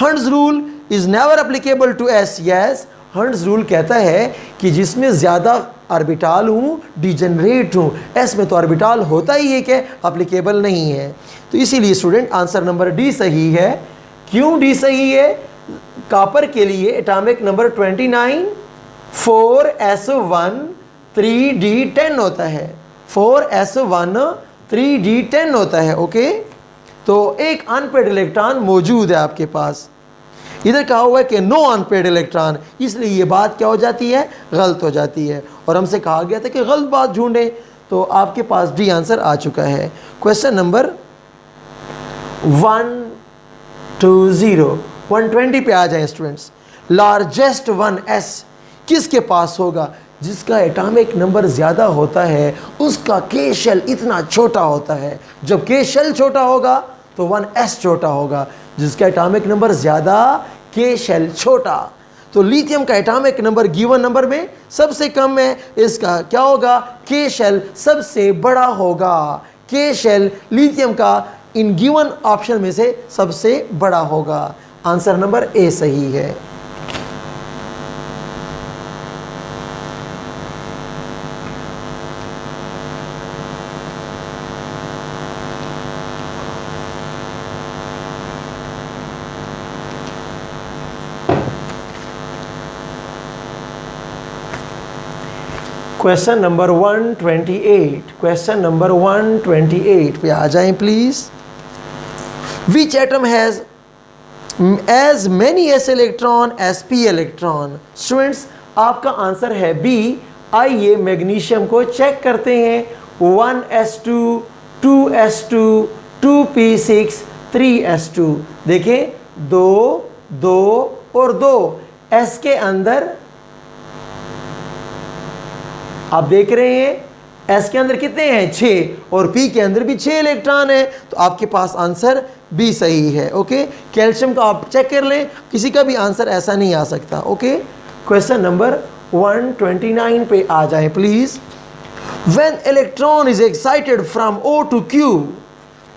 Hund's rule is never applicable to s, yes. Hund's rule कहता है कि जिसमें ज़्यादा ऑर्बिटाल हूँ डिजेनरेट हूँ, एस में तो ऑर्बिटाल होता ही है कि एप्लीकेबल नहीं है। तो इसीलिए स्टूडेंट आंसर नंबर डी सही है। क्यों डी सही है? कॉपर के लिए एटॉमिक नंबर 29 4s1 3d10 होता है। 4s1 3d10 होता है। ओके, तो एक अनपेड इलेक्ट्रॉन मौजूद है आपके पास। इधर कहा हुआ है कि नो अनपेड इलेक्ट्रॉन, इसलिए ये बात क्या हो जाती है? गलत हो जाती है। और हमसे कहा गया था कि गलत बात ढूंढें, तो आपके पास डी आंसर आ चुका है। क्वेश्चन नंबर 120 पे आ जाएं स्टूडेंट्स। लार्जेस्ट वन एस किसके पास होगा? जिसका एटॉमिक नंबर ज़्यादा होता है उसका के शेल इतना छोटा होता है। जब के शेल छोटा होगा तो 1s छोटा होगा। जिसका एटॉमिक नंबर ज़्यादा, के शेल छोटा। तो लिथियम का एटॉमिक नंबर गिवन नंबर में सबसे कम है, इसका क्या होगा? के शेल सबसे बड़ा होगा। के शेल लिथियम का इन गिवन ऑप्शन में से सबसे बड़ा होगा। आंसर नंबर ए सही है। क्वेश्चन नंबर 128, क्वेश्चन नंबर 128 पे आ जाएं please. Which atom has as many s electron as p electron? Students, आपका आंसर है बी। आइए मैग्नीशियम को चेक करते हैं। 1s2 2s2 2p6 3s2। देखें, 2 2 और 2 एस के अंदर आप देख रहे हैं एस के अंदर कितने हैं? 6, और पी के अंदर भी 6 इलेक्ट्रॉन है। तो आपके पास आंसर बी सही है। ओके, कैल्शियम का आप चेक कर लें, किसी का भी आंसर ऐसा नहीं आ सकता। ओके, क्वेश्चन नंबर 129 पे आ जाए please. When electron is excited from O to Q।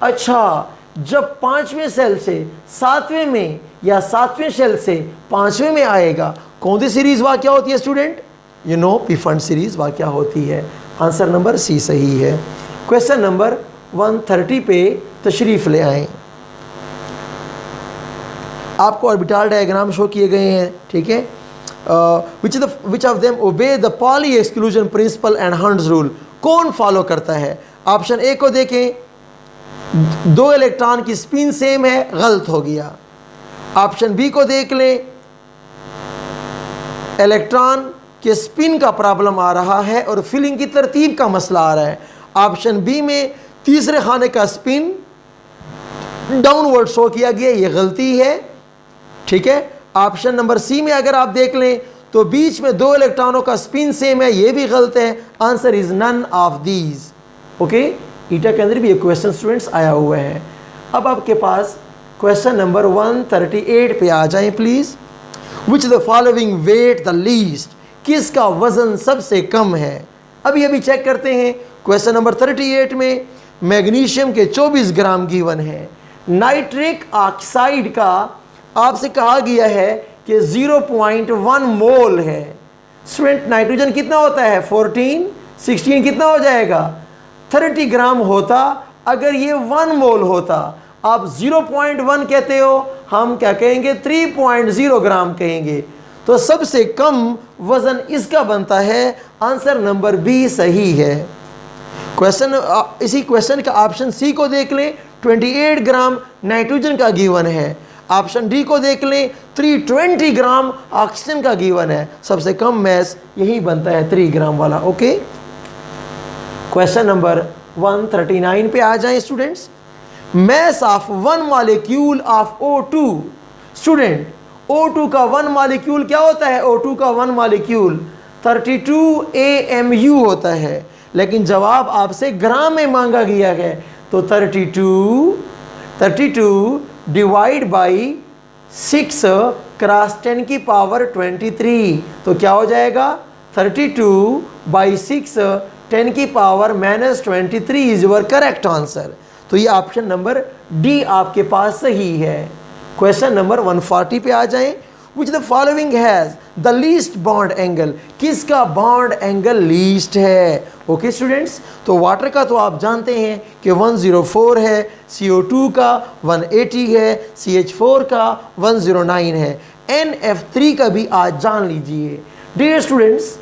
अच्छा, जब 5वें सेल से 7वें में या 7वें सेल से 5वें में आएगा, कौन सी सीरीज वाक़या होती है student? You know, P fund series वाक़या होती है। आंसर नंबर सी सही है। क्वेश्चन नंबर 130 पे तशरीफ़ ले आएँ। आपको ऑर्बिटल डायग्राम शो किए गए हैं, ठीक है। Which of them obey the poly exclusion principle and hunts rule? कौन फॉलो करता है? ऑप्शन ए को देखें, 2 इलेक्ट्रॉन की स्पिन सेम है, गलत हो गया। ऑप्शन बी को देख लें, इलेक्ट्रॉन के स्पिन का प्रॉब्लम आ रहा है और फिलिंग की तरतीब का मसला आ रहा है। ऑप्शन बी में तीसरे खाने का स्पिन डाउनवर्ड शो किया गया, ये गलती है, ठीक है। ऑप्शन नंबर सी में अगर आप देख लें तो बीच में 2 इलेक्ट्रॉनों का स्पिन सेम है, ये भी गलत है। Answer is none of these. Okay, eta के अंदर भी एक क्वेश्चन स्टूडेंट्स आया हुआ है। अब आपके पास क्वेश्चन नंबर 138 पे आ जाएं please. Which the following weight the least? किसका वजन सबसे कम है? अभी चेक करते हैं। क्वेश्चन नंबर 38 में मैग्नीशियम के 24 ग्राम गिवन है। नाइट्रिक ऑक्साइड का आपसे कहा गया है कि 0.1 मोल है। स्टूडेंट, नाइट्रोजन कितना होता है? 14 16 कितना हो जाएगा? 30 ग्राम होता। अगर ये 1 मोल होता, आप 0.1 कहते हो, हम क्या कहेंगे? 3.0 ग्राम कहेंगे। तो सबसे कम वजन इसका बनता है। आंसर नंबर बी सही है। इसी क्वेश्चन का ऑप्शन सी को देख लें, 28 ग्राम नाइट्रोजन का गिवन है। ऑप्शन डी को देख लें, 320 ग्राम ऑक्सीजन का गिवन है। सबसे कम मैस यही बनता है 3 ग्राम वाला। ओके, क्वेश्चन नंबर 139 पे आ जाएं students. Mass of one molecule of O2। Student, O2 का वन मॉलिक्यूल क्या होता है? O2 का वन मॉलिक्यूल 32 AMU होता है, लेकिन जवाब आपसे ग्राम में मांगा गया है, तो 32 डिवाइड बाई 6 क्रॉस 10 की पावर 23, तो क्या हो जाएगा? 32 बाई 6 10 की power -23 is your correct answer. तो ये ऑप्शन नंबर डी आपके पास सही है। क्वेश्चन नंबर 140 पे आ जाएं। विच the following has the least bond angle. किसका बॉन्ड एंगल लीस्ट है? ओके स्टूडेंट्स, तो वाटर का तो आप जानते हैं कि 104 है, CO2 का 180 है, CH4 का 109 है, NF3 का भी आज जान लीजिए। डियर स्टूडेंट्स,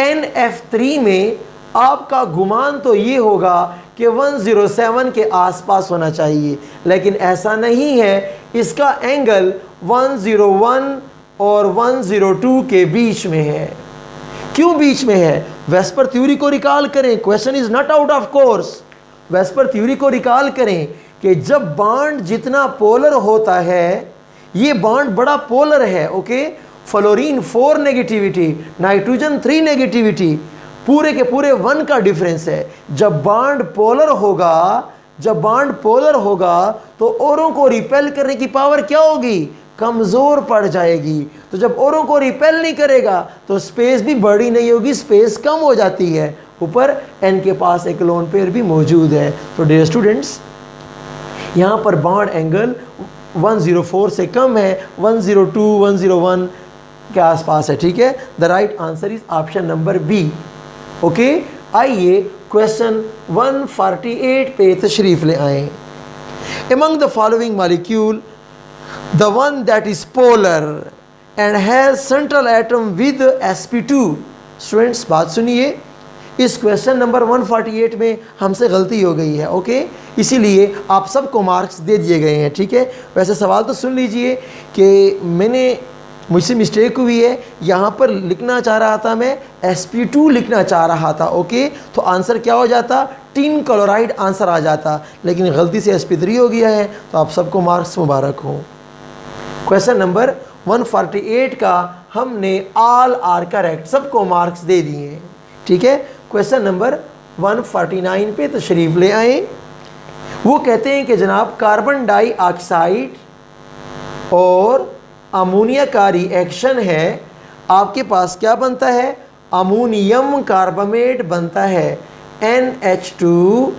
NF3 में आपका गुमान तो ये होगा कि 107 के आसपास होना चाहिए, लेकिन ऐसा नहीं है। इसका एंगल 101 और 102 के बीच में है। क्यों बीच में है? वेस्पर थ्योरी को रिकॉल करें, question is not out of course. VSEPR theory को रिकॉल करें कि जब बॉन्ड जितना पोलर होता है, ये बॉन्ड बड़ा पोलर है। Okay, fluorine 4 negativity, nitrogen 3 negativity, पूरे के पूरे 1 का डिफरेंस है। जब बॉन्ड पोलर होगा तो औरों को रिपेल करने की पावर क्या होगी? कमज़ोर पड़ जाएगी। तो जब औरों को रिपेल नहीं करेगा तो स्पेस भी बड़ी नहीं होगी, स्पेस कम हो जाती है। ऊपर n के पास एक लोन पेयर भी मौजूद है। तो डियर स्टूडेंट्स, यहाँ पर बॉन्ड एंगल 104 से कम है, 102 101 के आसपास है। ठीक है, the right answer is option number B. Okay, आइए क्वेश्चन 148 पे तशरीफ ले आए। Among the following molecule, the one that is polar and has central atom with sp2। Students बात सुनिए, इस क्वेश्चन नंबर 148 में हमसे गलती हो गई है। ओके, इसीलिए आप सबको मार्क्स दे दिए गए हैं। ठीक है, वैसे सवाल तो सुन लीजिए कि मुझसे मिस्टेक हुई है। यहाँ पर लिखना चाह रहा था मैं sp2 लिखना चाह रहा था। ओके, तो आंसर क्या हो जाता? टिन क्लोराइड आंसर आ जाता, लेकिन गलती से sp3 हो गया है। तो आप सबको मार्क्स मुबारक हो। क्वेश्चन नंबर 148 का हमने ऑल आर करेक्ट, सबको मार्क्स दे दिए। ठीक है, क्वेश्चन नंबर 149 पे तशरीफ ले आए। वो कहते हैं कि जनाब कार्बन डाइऑक्साइड और अमोनिया का रिएक्शन है, आपके पास क्या बनता है? अमोनियम कार्बोनेट बनता है, NH2CO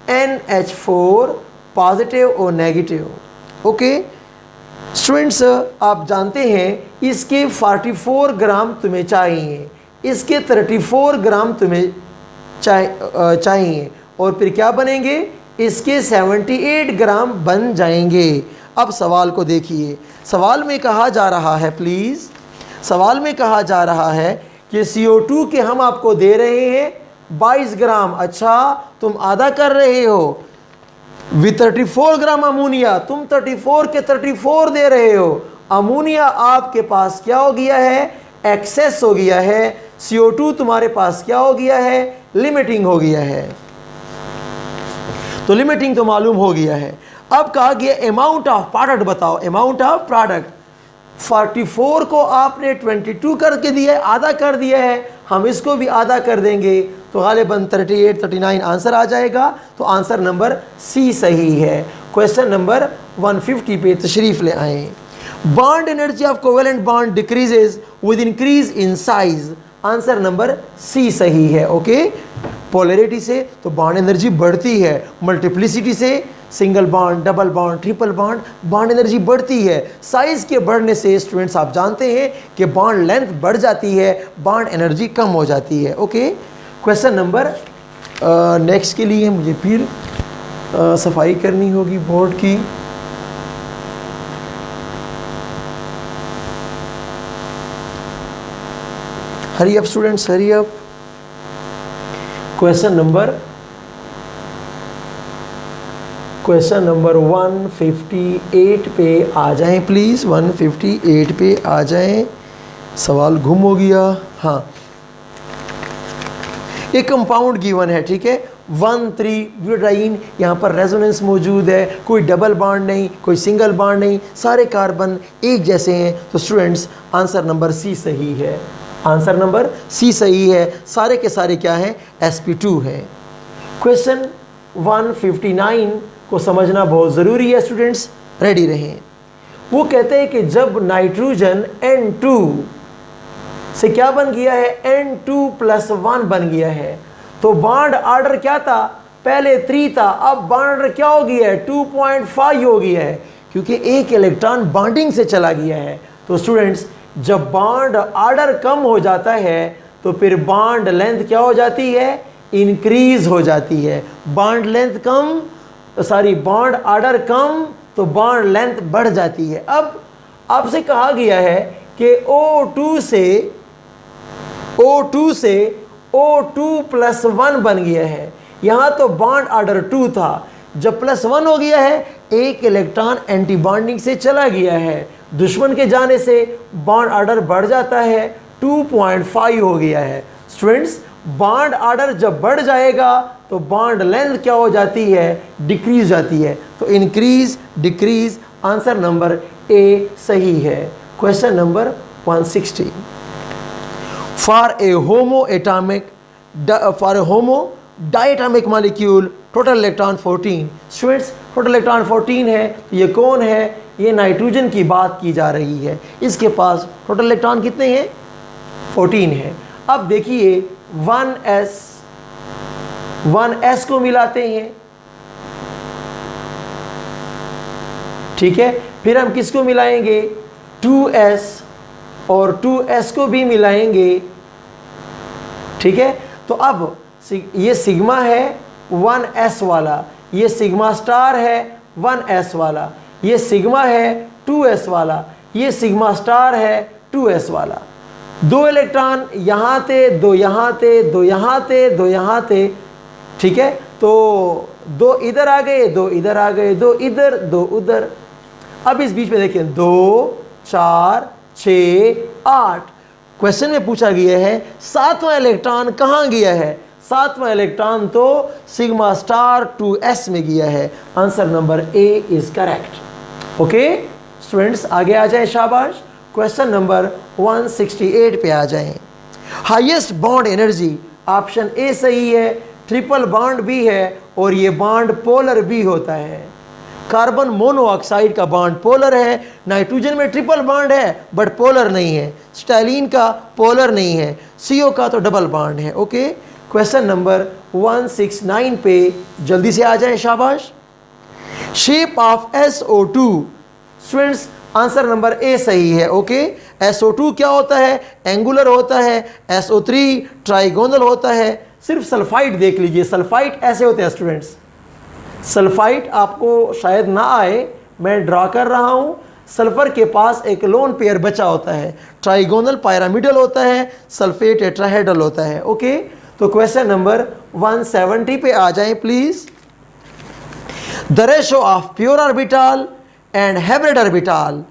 NH4 पॉजिटिव और नेगेटिव। ओके स्टूडेंट्स, आप जानते हैं इसके 44 ग्राम तुम्हें चाहिए, इसके 34 ग्राम तुम्हें चाहिए, और फिर क्या बनेंगे? इसके 78 ग्राम बन जाएंगे। अब सवाल को देखिए, सवाल में कहा जा रहा है, प्लीज़, सवाल में कहा जा रहा है कि CO2 के हम आपको दे रहे हैं 22 ग्राम। अच्छा, तुम आधा कर रहे हो। विद 34 ग्राम अमोनिया, तुम 34 के 34 दे रहे हो। अमोनिया आपके पास क्या हो गया है? एक्सेस हो गया है। CO2 तुम्हारे पास क्या हो गया है? लिमिटिंग हो गया है। तो लिमिटिंग तो मालूम हो गया है। अब कहा गया अमाउंट ऑफ प्रोडक्ट बताओ, अमाउंट ऑफ प्रोडक्ट। 44 को आपने 22 करके दिया है, आधा कर दिया है, हम इसको भी आधा कर देंगे तो गालिबन 38 39 आंसर आ जाएगा। तो आंसर नंबर सी सही है। क्वेश्चन नंबर 150 पे तशरीफ ले आए। Bond energy of covalent bond decreases with increase in size, answer number C सही है। ओके, पोलैरिटी से तो बॉन्ड एनर्जी बढ़ती है, मल्टीप्लिसिटी से single bond, double bond, triple bond, bond energy बढ़ती है। साइज़ के बढ़ने से स्टूडेंट्स आप जानते हैं कि बॉन्ड लेंथ बढ़ जाती है, बॉन्ड एनर्जी कम हो जाती है। ओके, क्वेश्चन नंबर नेक्स्ट के लिए मुझे फिर सफाई करनी होगी बोर्ड की। Hurry up students, hurry up. Question number 158 पे आ जाएं प्लीज़, 158 पे आ जाएं। सवाल गुम हो गया। हाँ, एक कंपाउंड गिवन है, ठीक है, 1,3-ब्यूटाडीन। यहाँ पर रेजोनेंस मौजूद है, कोई डबल बॉन्ड नहीं, कोई सिंगल बॉन्ड नहीं, सारे कार्बन एक जैसे हैं। तो स्टूडेंट्स आंसर नंबर सी सही है, आंसर नंबर सी सही है। सारे के सारे क्या हैं, sp2 है। क्वेश्चन 159 को समझना बहुत ज़रूरी है स्टूडेंट्स, रेडी रहें। वो कहते हैं कि जब नाइट्रोजन N2 से क्या बन गया है, N2+1 बन गया है, तो बॉन्ड ऑर्डर क्या था, पहले 3 था, अब बॉन्ड ऑर्डर क्या हो गया है, 2.5 हो गया है, क्योंकि एक इलेक्ट्रॉन बॉन्डिंग से चला गया है। तो स्टूडेंट्स जब बॉन्ड ऑर्डर कम हो जाता है तो फिर बॉन्ड लेंथ क्या हो जाती है, इंक्रीज हो जाती है। बॉन्ड लेंथ कम, सॉरी बॉन्ड ऑर्डर कम तो बॉन्ड लेंथ बढ़ जाती है। अब आपसे कहा गया है कि O2 से O2+1 बन गया है। यहाँ तो बॉन्ड ऑर्डर 2 था, जब +1 हो गया है, एक इलेक्ट्रॉन एंटी बॉन्डिंग से चला गया है, दुश्मन के जाने से बॉन्ड ऑर्डर बढ़ जाता है, 2.5 हो गया है। स्टूडेंट्स बॉन्ड ऑर्डर जब बढ़ जाएगा तो बॉन्ड लेंथ क्या हो जाती है, डिक्रीज जाती है। तो increase decrease, answer number A सही है। Question number 160, for a homo diatomic molecule total electron 14। Students total electron 14 है, ये कौन है, ये नाइट्रोजन की बात की जा रही है। इसके पास टोटल इलेक्ट्रॉन कितने हैं, 14 है। अब देखिए 1s को मिलाते हैं, ठीक है, फिर हम किसको मिलाएंगे, 2s, और 2s को भी मिलाएंगे, ठीक है। तो अब ये सिग्मा है 1s वाला, ये सिग्मा स्टार है 1s वाला, ये सिग्मा है 2s वाला, ये सिग्मा स्टार है 2s वाला। 2 इलेक्ट्रॉन यहाँ थे, 2 यहाँ थे, 2 यहाँ थे, 2 यहाँ थे, ठीक है। तो 2 इधर आ गए, 2 इधर आ गए, 2 इधर, 2 उधर। अब इस बीच में देखिए 2, 4, 6, 8। क्वेश्चन में पूछा गया है 7वां इलेक्ट्रॉन कहाँ गया है, 7वां इलेक्ट्रॉन तो सिग्मा स्टार 2s में गया है। Answer number A is correct. Okay students आगे आ जाए, शाबाश। क्वेश्चन नंबर 168 पे आ जाएं। Highest bond energy, option A सही है, ट्रिपल बॉन्ड भी है और ये बॉन्ड पोलर भी होता है। कार्बन मोनोऑक्साइड का बॉन्ड पोलर है, नाइट्रोजन में ट्रिपल बॉन्ड है बट पोलर नहीं है, स्टाइलिन का पोलर नहीं है, CO का तो डबल बॉन्ड है। ओके क्वेश्चन नंबर 169 पे जल्दी से आ जाएं, शाबाश। Shape of SO2, students answer number A सही है। ओके SO2 क्या होता है, एंगुलर होता है, SO3 ट्राइगोनल होता है। सिर्फ सल्फाइड देख लीजिए, सल्फाइड ऐसे होते हैं स्टूडेंट्स, सल्फाइड आपको शायद ना आए, मैं ड्रा कर रहा हूँ। सल्फर के पास एक लोन पेयर बचा होता है, ट्राइगोनल पायरामिडल होता है, सल्फेट टेट्राहेड्रल होता है। ओके तो क्वेश्चन नंबर 170 पे आ जाएं please. The ratio of pure orbital and hybrid orbital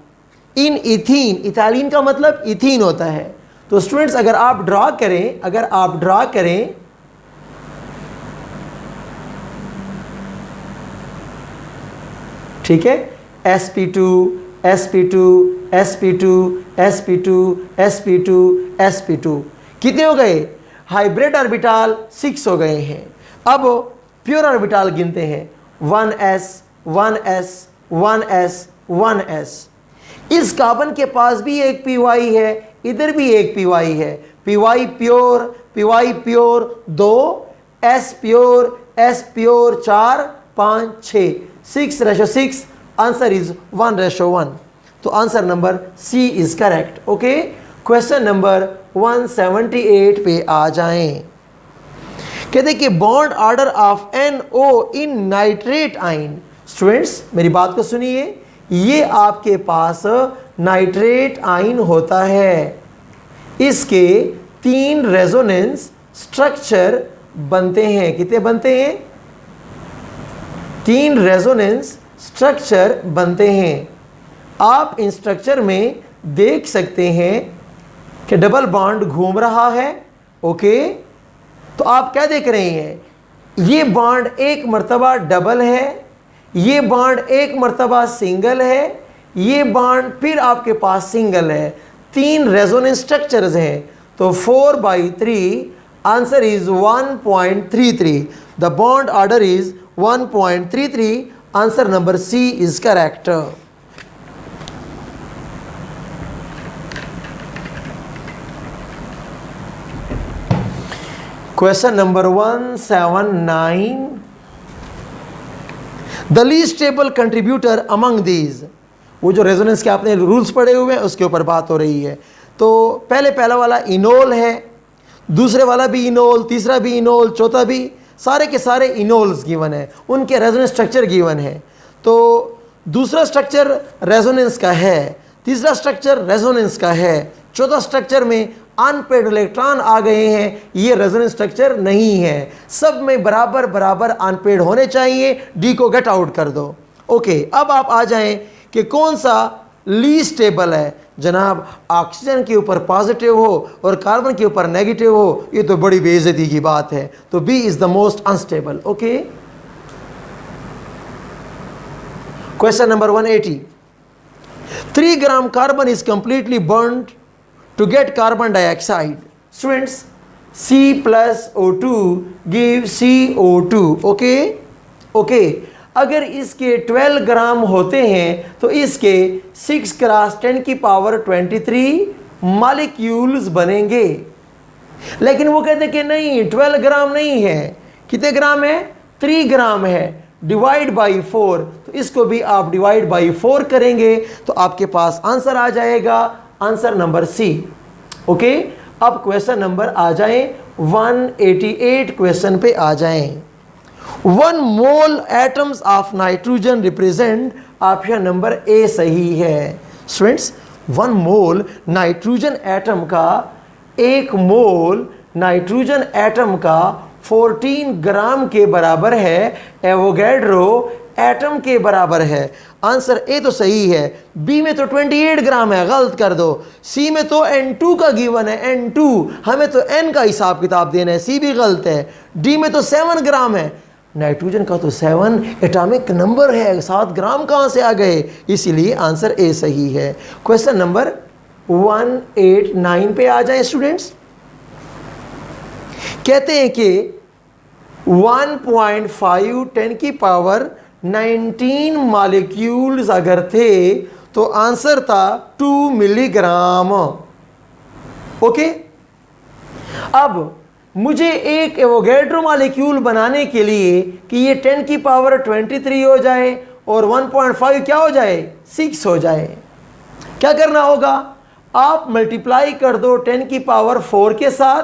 in ethene, ethylene का मतलब इथीन होता है। तो स्टूडेंट्स अगर आप ड्रा करें, ठीक है, sp2 sp2 sp2 sp2 sp2 sp2 कितने हो गए, हाइब्रिड ऑर्बिटल 6 हो गए हैं। अब प्योर ऑर्बिटल गिनते हैं, 1s 1s 1s 1s। इस कार्बन के पास भी एक py है, इधर भी एक py है, py pure 2, s pure 4 5 6, 6:6, answer is 1:1। तो answer number C is correct. Okay question number 178 पे आ जाएं। कहते कि bond order of NO in nitrate ion. Students मेरी बात को सुनिए, ये आपके पास नाइट्रेट आयन होता है, इसके 3 रेजोनेंस स्ट्रक्चर बनते हैं। कितने बनते हैं? 3 रेजोनेंस स्ट्रक्चर बनते हैं। आप इन स्ट्रक्चर में देख सकते हैं कि डबल बॉन्ड घूम रहा है। ओके, तो आप क्या देख रहे हैं? ये बॉन्ड एक मर्तबा डबल है, ये बॉन्ड एक मर्तबा सिंगल है, ये बॉन्ड फिर आपके पास सिंगल है। 3 रेजोनेंस स्ट्रक्चर्स हैं। तो 4/3 answer is 1.33। The bond order is 1.33। Answer number C is correct. Question number 179, the least stable contributor among these. वो जो रेजोनेंस के आपने रूल्स पढ़े हुए हैं उसके ऊपर बात हो रही है। तो पहला वाला इनोल है, दूसरे वाला भी इनोल, तीसरा भी इनोल, चौथा भी, सारे के सारे इनोल्स गिवन है, उनके रेजोनेंस स्ट्रक्चर गिवन है। तो दूसरा स्ट्रक्चर रेजोनेंस का है, तीसरा स्ट्रक्चर रेजोनेंस का है, चौथा स्ट्रक्चर में अनपेड इलेक्ट्रॉन आ गए हैं, ये रेजोनेंस स्ट्रक्चर नहीं है। सब में बराबर बराबर अनपेड होने चाहिए। डी को गेट आउट कर दो। ओके, अब आप आ जाएं कि कौन सा लीस्ट स्टेबल है। जनाब, ऑक्सीजन के ऊपर पॉजिटिव हो और कार्बन के ऊपर नेगेटिव हो, ये तो बड़ी बेइज्जती की बात है। तो B is the most unstable. Okay, question number 180, 3 gram carbon is completely burned to get carbon dioxide. Students, C plus O2 gives CO2. Okay, अगर इसके 12 ग्राम होते हैं तो इसके 6 × 10⁻23 मॉलिक्यूल्स बनेंगे। लेकिन वो कहते हैं कि नहीं, 12 ग्राम नहीं है। कितने ग्राम है? 3 ग्राम है। डिवाइड बाई 4, तो इसको भी आप डिवाइड बाई 4 करेंगे तो आपके पास आंसर आ जाएगा, आंसर नंबर सी। ओके, अब क्वेश्चन नंबर आ जाएं 188 क्वेश्चन पे आ जाएं। 1 mole atoms of nitrogen represent, option number A सही है। स्टूडेंट्स, 1 मोल नाइट्रोजन एटम का, 1 मोल नाइट्रोजन एटम का 14 ग्राम के बराबर है। एवोगैड्रो एटम के बराबर है। आंसर ए तो सही है। बी में तो 28 ग्राम है, गलत कर दो। सी में तो N2 का गिवन है, N2, हमें तो N का हिसाब किताब देना है, सी भी गलत है। डी में तो 7 ग्राम है, नाइट्रोजन का तो 7 एटॉमिक नंबर है, 7 ग्राम कहाँ से आ गए? इसीलिए आंसर ए सही है। क्वेश्चन नंबर 189 पे आ जाए स्टूडेंट्स। कहते हैं कि 1.5 10⁻19 मॉलिक्यूल्स अगर थे तो आंसर था 2 मिलीग्राम। ओके, अब मुझे एक एवोगैड्रो मॉलिक्यूल बनाने के लिए कि ये 10⁻23 हो जाए और 1.5 क्या हो जाए? 6 हो जाए। क्या करना होगा? आप मल्टीप्लाई कर दो 10⁻4 के साथ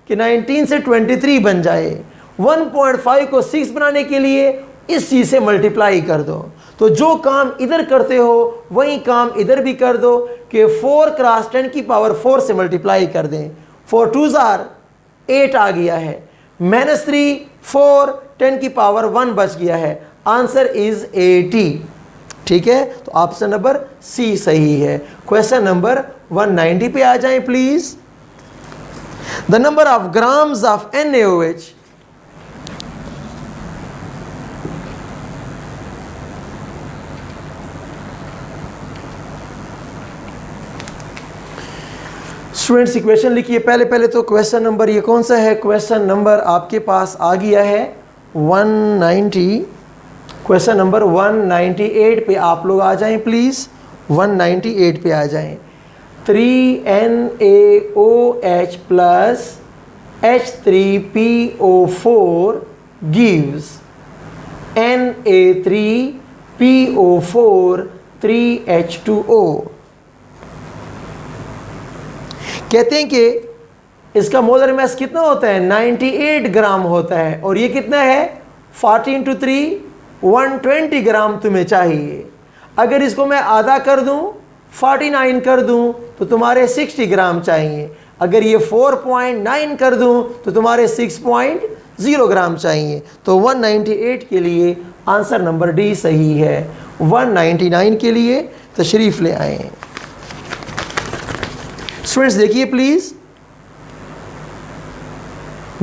कि 19 से 23 बन जाए। 1.5 को 6 बनाने के लिए इस चीज़ से मल्टीप्लाई कर दो। तो जो काम इधर करते हो वही काम इधर भी कर दो कि 4 × 10⁻4 से मल्टीप्लाई कर दें। 4 2s are 8 आ गया है, -3 4 10⁻1 बच गया है। Answer is 80। ठीक है, तो ऑप्शन नंबर सी सही है। क्वेश्चन नंबर 190 पे आ जाएं please. The number of grams of NaOH, students equation लिखिए। पहले तो क्वेश्चन नंबर ये कौन सा है? क्वेश्चन नंबर आपके पास आ गया है 190। क्वेश्चन नंबर 198 पे आप लोग आ जाएं प्लीज़। 198 पे आ जाएं। 3NaOH plus H3PO4 gives Na3PO4 3H2O। कहते हैं कि इसका मोलर मास कितना होता है? 98 ग्राम होता है। और ये कितना है? 40 × 3 120 ग्राम तुम्हें चाहिए। अगर इसको मैं आधा कर दूं, 49 कर दूं, तो तुम्हारे 60 ग्राम चाहिए। अगर ये 4.9 कर दूं तो तुम्हारे 0 ग्राम चाहिए। तो 198 के लिए आंसर नंबर डी सही है। 199 के लिए तशरीफ़ ले आए। स्टूडेंट्स देखिए please,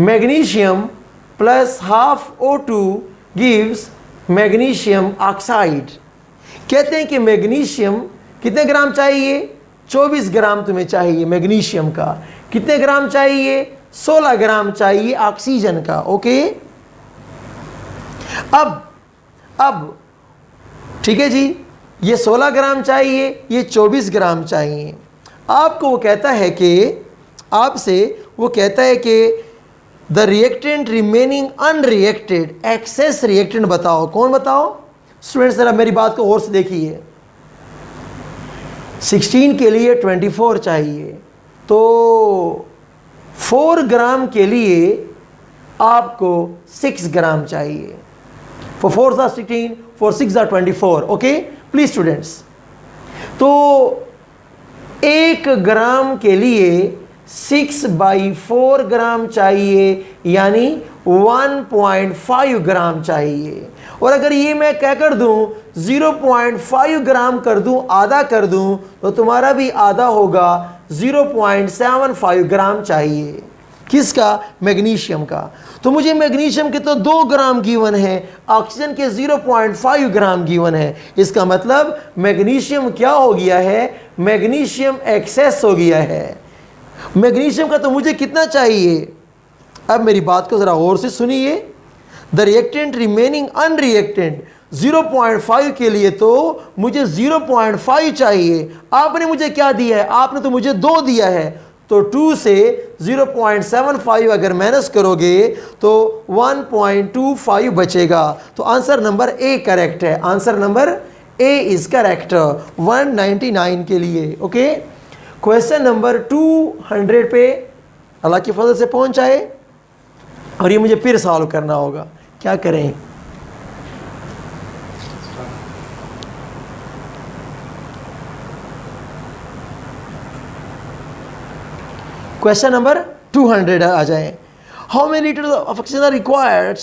magnesium plus half O2 gives magnesium oxide. कहते हैं कि मैग्नीशियम कितने ग्राम चाहिए? 24 ग्राम तुम्हें चाहिए मैग्नीशियम का। कितने ग्राम चाहिए? 16 ग्राम चाहिए ऑक्सीजन का। ओके, अब ठीक है जी, ये 16 ग्राम चाहिए, ये 24 ग्राम चाहिए। आपको वो कहता है कि आपसे वो कहता है कि the reactant remaining unreacted, excess reactant बताओ। कौन बताओ? स्टूडेंट्स जरा मेरी बात को और से देखिए। 16 के लिए 24 चाहिए, तो 4 ग्राम के लिए आपको 6 ग्राम चाहिए। For 4s are 16, for 6 are 24. Okay please students, तो 1 ग्राम के लिए 6/4 ग्राम चाहिए, यानी 1.5 ग्राम चाहिए। और अगर ये मैं क्या कर दूं, 0.5 ग्राम कर दूं, आधा कर दूं, तो तुम्हारा भी आधा होगा, 0.75 ग्राम चाहिए। किसका? मैग्नीशियम का। तो मुझे मैग्नीशियम के तो 2 ग्राम गिवन है, ऑक्सीजन के 0.5 ग्राम गिवन है। इसका मतलब मैग्नीशियम क्या हो गया है? मैग्नीशियम एक्सेस हो गया है। मैग्नीशियम का तो मुझे कितना चाहिए? अब मेरी बात को ज़रा गौर से सुनिए। द रिएक्टेंट रिमेनिंग अनरिएक्टेंट 0.5 के लिए तो मुझे 0.5 चाहिए। आपने मुझे क्या दिया है? आपने तो मुझे 2 दिया है, तो 2 से 0.75 अगर माइनस करोगे तो 1.25 बचेगा। तो आंसर नंबर ए करेक्ट है। Answer number A is correct 199 के लिए। ओके, क्वेश्चन नंबर 200 पे अल्लाह के फजल से पहुंच आए, और ये मुझे फिर सॉल्व करना होगा। क्या करें? क्वेश्चन नंबर 200 आ जाए। How many litres of oxygen are required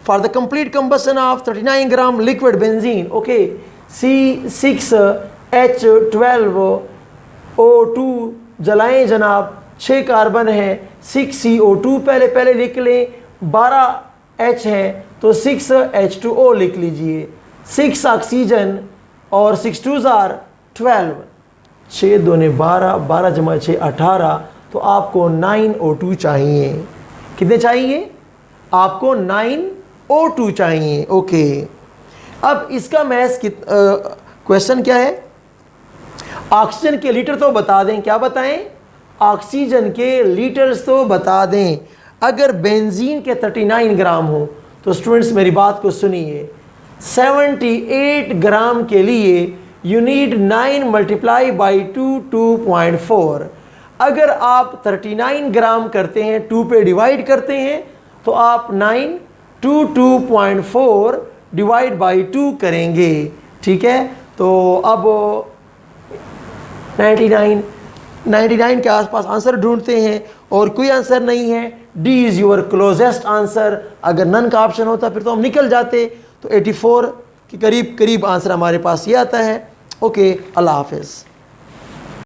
for the complete combustion of 39 gram liquid benzene? Okay, C6H12O2 जलाएं जनाब, 6 कार्बन है, 6CO2 पहले लिख लें, 12 H है तो 6H2O लिख लीजिए, 6 ऑक्सीजन और 6 2s आर 12, 6 दूने 12, 12 जमा 6 18, तो आपको 9 O2 चाहिए। कितने चाहिए? आपको 9 O2 चाहिए। ओके, अब इसका मैथ्स क्वेश्चन क्या है? ऑक्सीजन के लीटर तो बता दें। क्या बताएं? ऑक्सीजन के लीटर्स तो बता दें। अगर बेंजीन के 39 ग्राम हो तो स्टूडेंट्स मेरी बात को सुनिए, 78 ग्राम के लिए यू नीड 9 मल्टीप्लाई बाई 2 2.4। अगर आप 39 ग्राम करते हैं, 2 पे डिवाइड करते हैं, तो आप 9 2.4 डिवाइड बाई 2 करेंगे। ठीक है, तो अब 99 के आसपास आंसर ढूंढते हैं, और कोई आंसर नहीं है। D is your closest answer. अगर नन का ऑप्शन होता फिर तो हम निकल जाते। तो 84 के करीब आंसर हमारे पास ये आता है। ओके, अल्लाह हाफिज़।